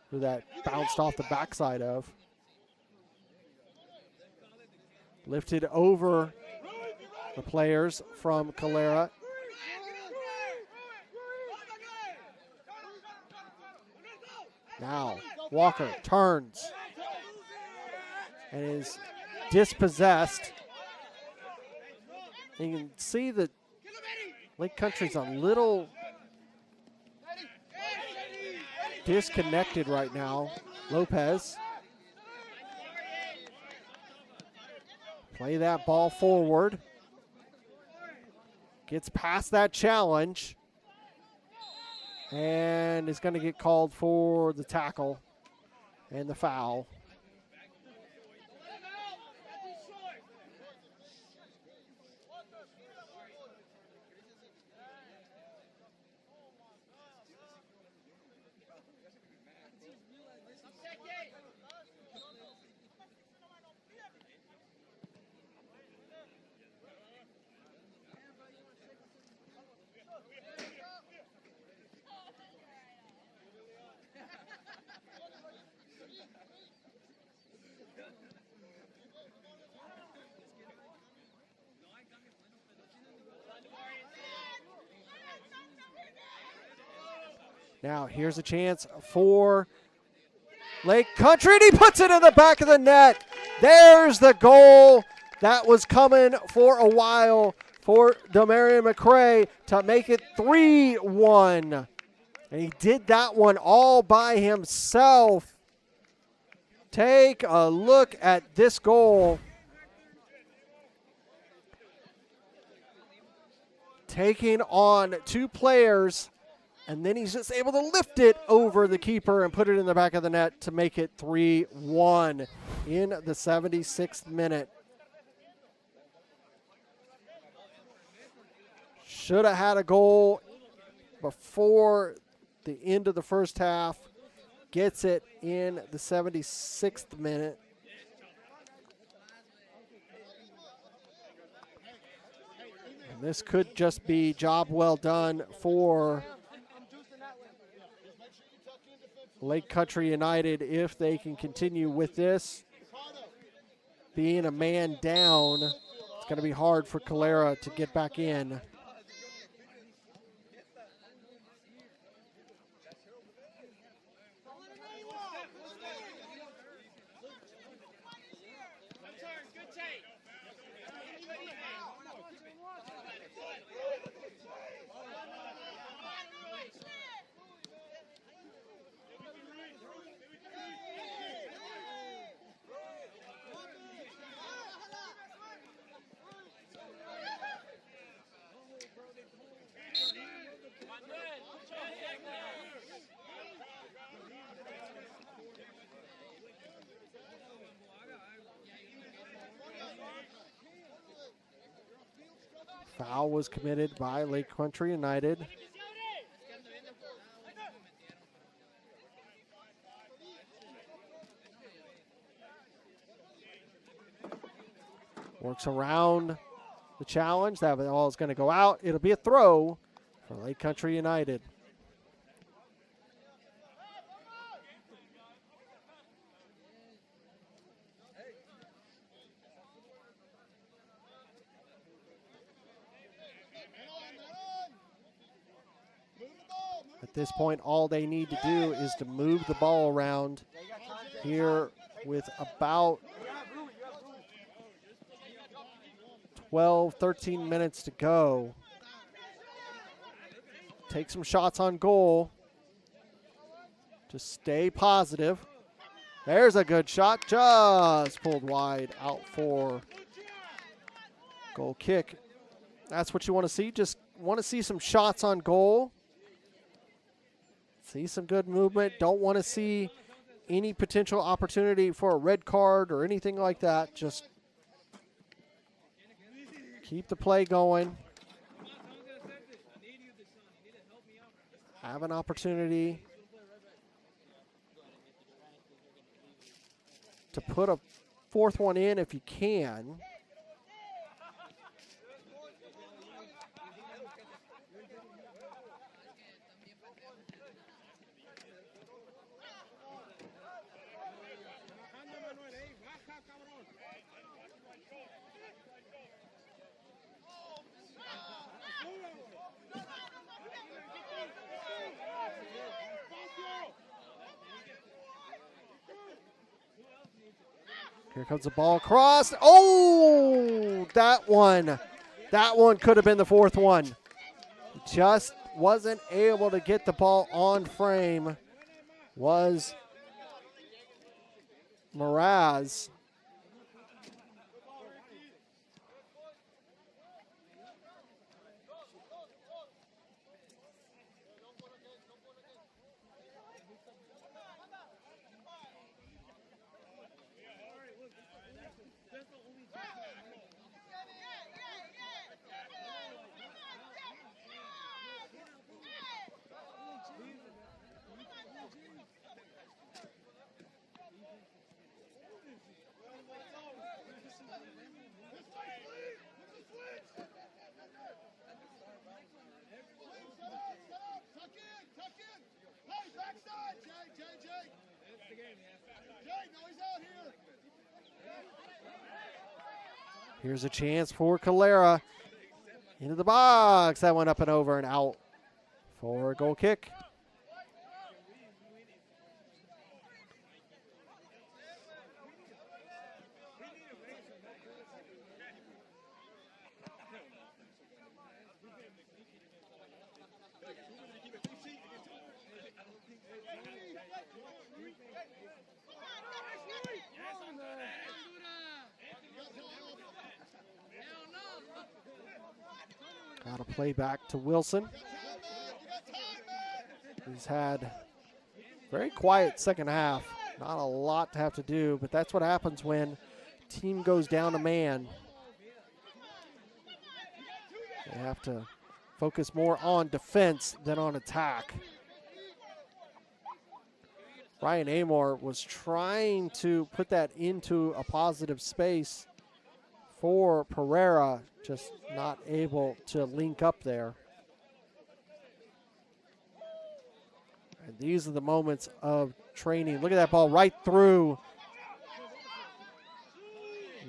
who that bounced off the backside of. Lifted over the players from Calera. Now Walker turns and is dispossessed. And you can see that Lake Country's a little disconnected right now. Lopez. Play that ball forward. Gets past that challenge. And is going to get called for the tackle and the foul. Now here's a chance for Lake Country, and he puts it in the back of the net. There's the goal that was coming for a while for Demarion McCray to make it 3-1. And he did that one all by himself. Take a look at this goal. Taking on two players, and then he's just able to lift it over the keeper and put it in the back of the net to make it 3-1 in the 76th minute. Should have had a goal before the end of the first half. Gets it in the 76th minute. And this could just be job well done for Lake Country United if they can continue with this. Being a man down, it's going to be hard for Calera to get back in. Foul was committed by Lake Country United. Works around the challenge. That ball is going to go out. It'll be a throw for Lake Country United. At this point, all they need to do is to move the ball around here with about 12, 13 minutes to go. Take some shots on goal. Just stay positive. There's a good shot, just pulled wide out for goal kick. That's what you want to see. Just want to see some shots on goal. See some good movement. Don't want to see any potential opportunity for a red card or anything like that. Just keep the play going. Have an opportunity to put a fourth one in if you can. Here comes the ball across. Oh, that one could have been the fourth one. Just wasn't able to get the ball on frame. Was Mraz. Here's a chance for Calera. Into the box. That went up and over and out for a goal kick. Got to play back to Wilson. He's had very quiet second half. Not a lot to have to do, but that's what happens when team goes down a man. They have to focus more on defense than on attack. Ryan Amor was trying to put that into a positive space for Pereira, just not able to link up there. And these are the moments of training. Look at that ball right through.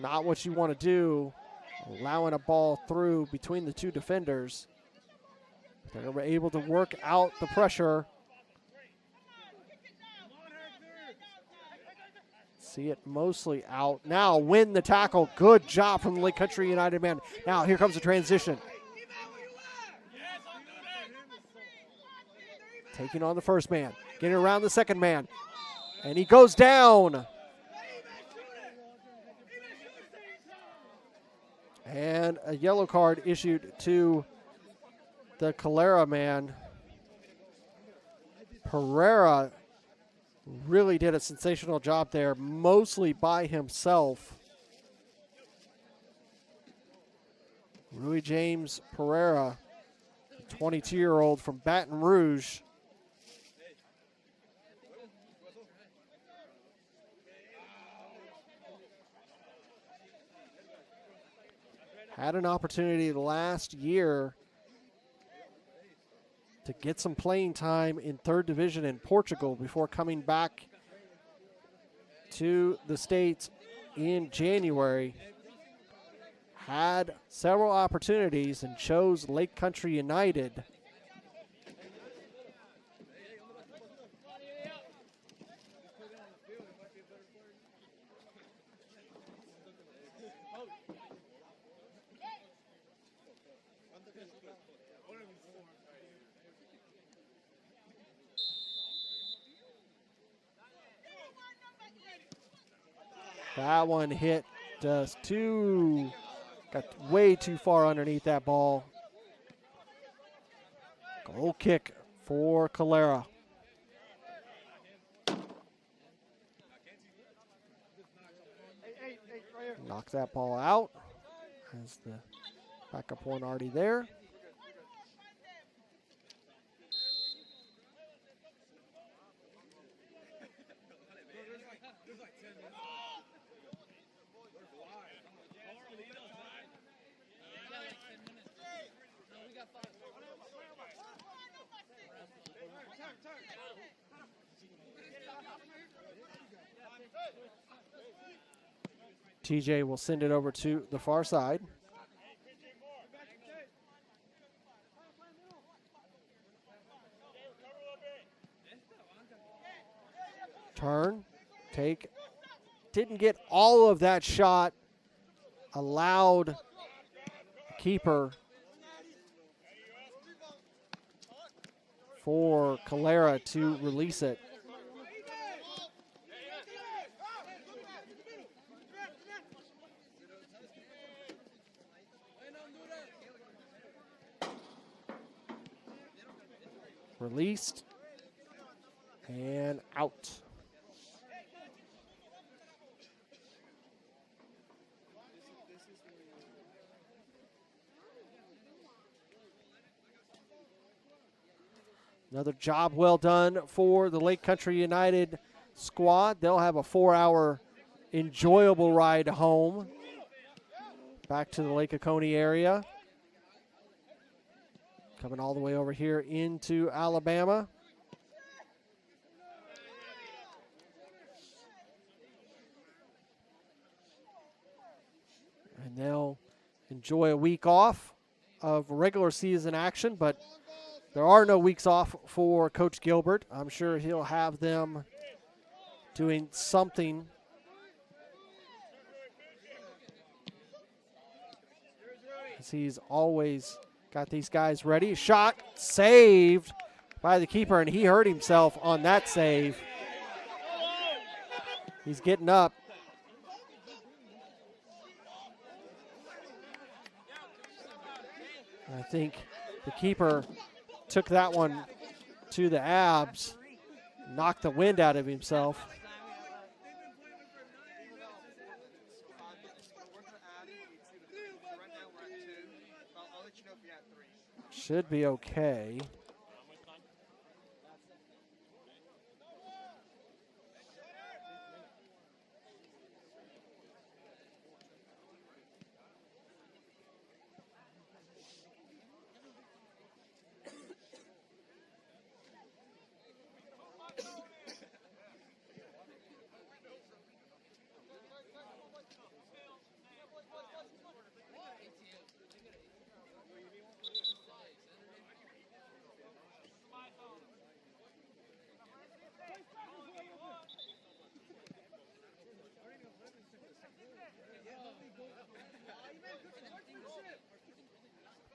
Not what you want to do, allowing a ball through between the two defenders. They were able to work out the pressure. See it mostly out. Now win the tackle. Good job from the Lake Country United man. Now here comes the transition. Taking on the first man. Getting around the second man. And he goes down. And a yellow card issued to the Calera man. Pereira really did a sensational job there, mostly by himself. Rui James Pereira, 22-year-old from Baton Rouge. Had an opportunity last year to get some playing time in third division in Portugal before coming back to the States in January. Had several opportunities and chose Lake Country United. That one hit just got way too far underneath that ball. Goal kick for Calera. Knocks that ball out. Has the backup one already there. TJ will send it over to the far side. Turn, take, didn't get all of that shot. Allowed the keeper for Calera to release it. Released and out. Another job well done for the Lake Country United squad. They'll have a 4-hour enjoyable ride home back to the Lake Oconee area. Coming all the way over here into Alabama. And they'll enjoy a week off of regular season action, but there are no weeks off for Coach Gilbert. I'm sure he'll have them doing something. As he's always got these guys ready. Shot saved by the keeper, and he hurt himself on that save. He's getting up. I think the keeper took that one to the abs, knocked the wind out of himself. Should be okay.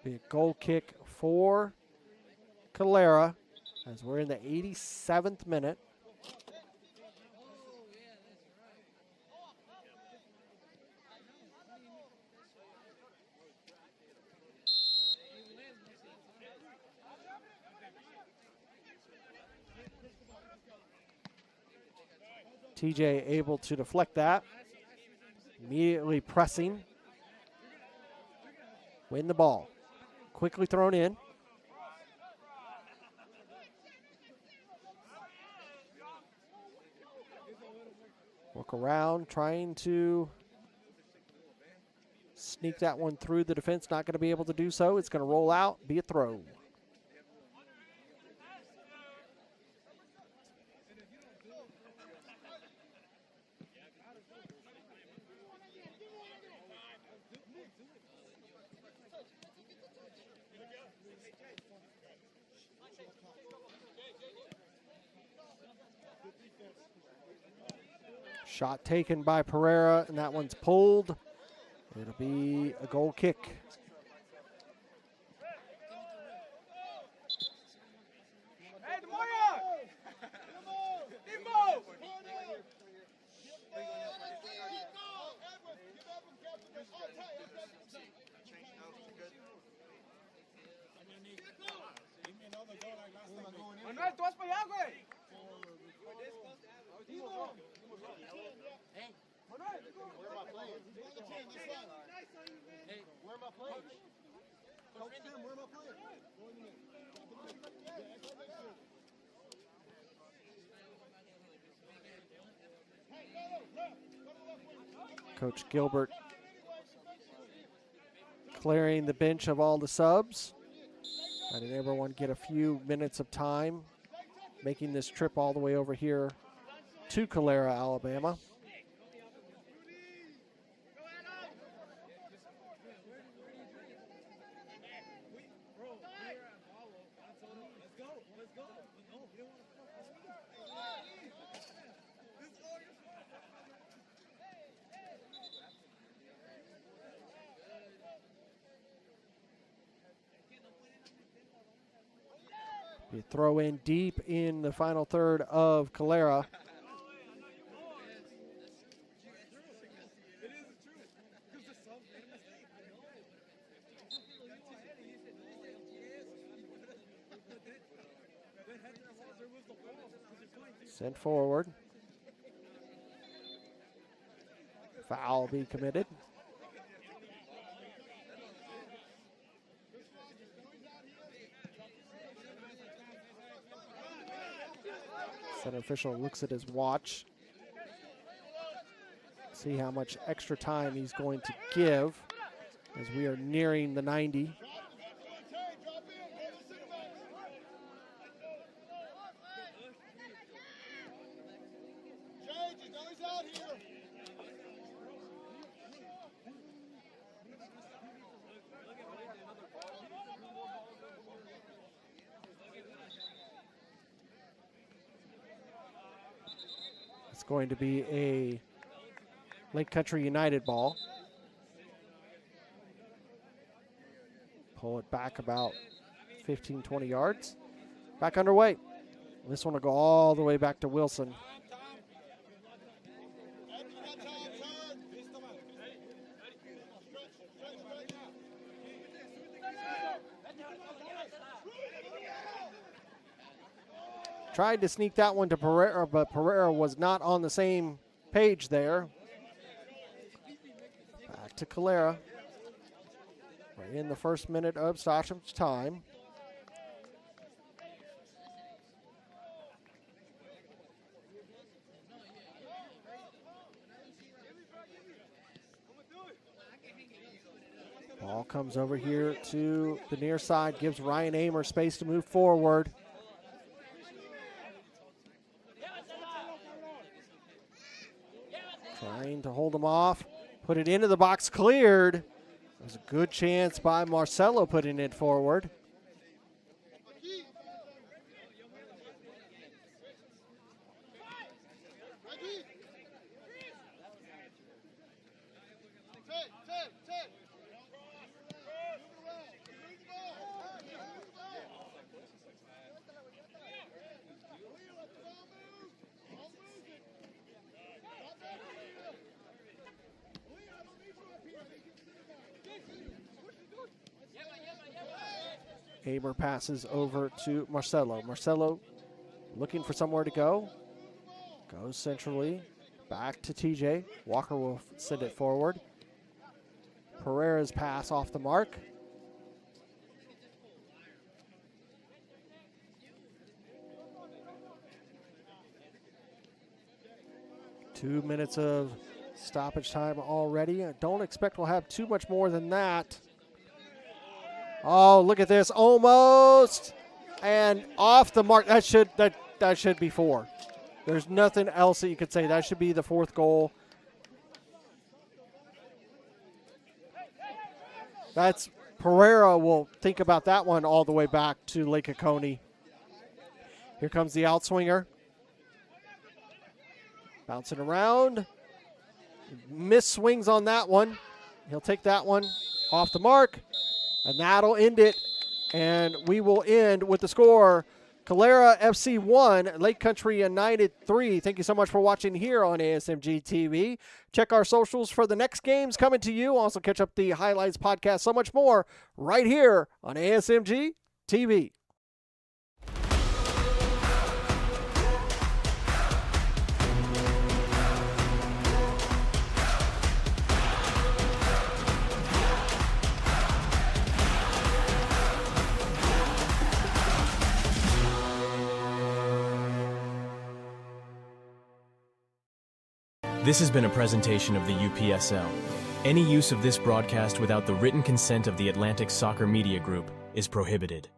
Be a goal kick for Calera as we're in the 87th minute. TJ able to deflect that. Immediately pressing. Win the ball. Quickly thrown in. Work around, trying to sneak that one through the defense. Not going to be able to do so. It's going to roll out, be a throw. Shot taken by Pereira, and that one's pulled. It'll be a goal kick. Manuel, tú vas para allá, güey. Hey, where am I playing? Hey, where am I playing? Coach Tim, where am I playing? Coach Gilbert clearing the bench of all the subs. Letting everyone get a few minutes of time, making this trip all the way over here to Calera, Alabama. You throw in deep in the final third of Calera. Sent forward. Foul be committed. Center official looks at his watch. See how much extra time he's going to give as we are nearing the 90. It's going to be a Lake Country United ball. Pull it back about 15, 20 yards. Back underway. This one will go all the way back to Wilson. Tried to sneak that one to Pereira, but Pereira was not on the same page there. Back to Calera. We're in the first minute of stoppage time. Ball comes over here to the near side, gives Ryan Amer space to move forward. Trying to hold him off, put it into the box, cleared. It was a good chance by Marcelo putting it forward. Amer passes over to Marcelo. Marcelo looking for somewhere to go. Goes centrally. Back to TJ. Walker will send it forward. Pereira's pass off the mark. Two minutes of stoppage time already. I don't expect we'll have too much more than that. Oh, look at this. Almost. And off the mark. That should be 4. There's nothing else that you could say. That should be the 4th goal. That's Pereira will think about that one all the way back to Lake Oconee. Here comes the outswinger. Bouncing around. Miss swings on that one. He'll take that one off the mark. And that'll end it. And we will end with the score. Calera FC 1, Lake Country United 3. Thank you so much for watching here on ASMG TV. Check our socials for the next games coming to you. Also catch up the highlights, podcast, so much more right here on ASMG TV. This has been a presentation of the UPSL. Any use of this broadcast without the written consent of the Atlantic Soccer Media Group is prohibited.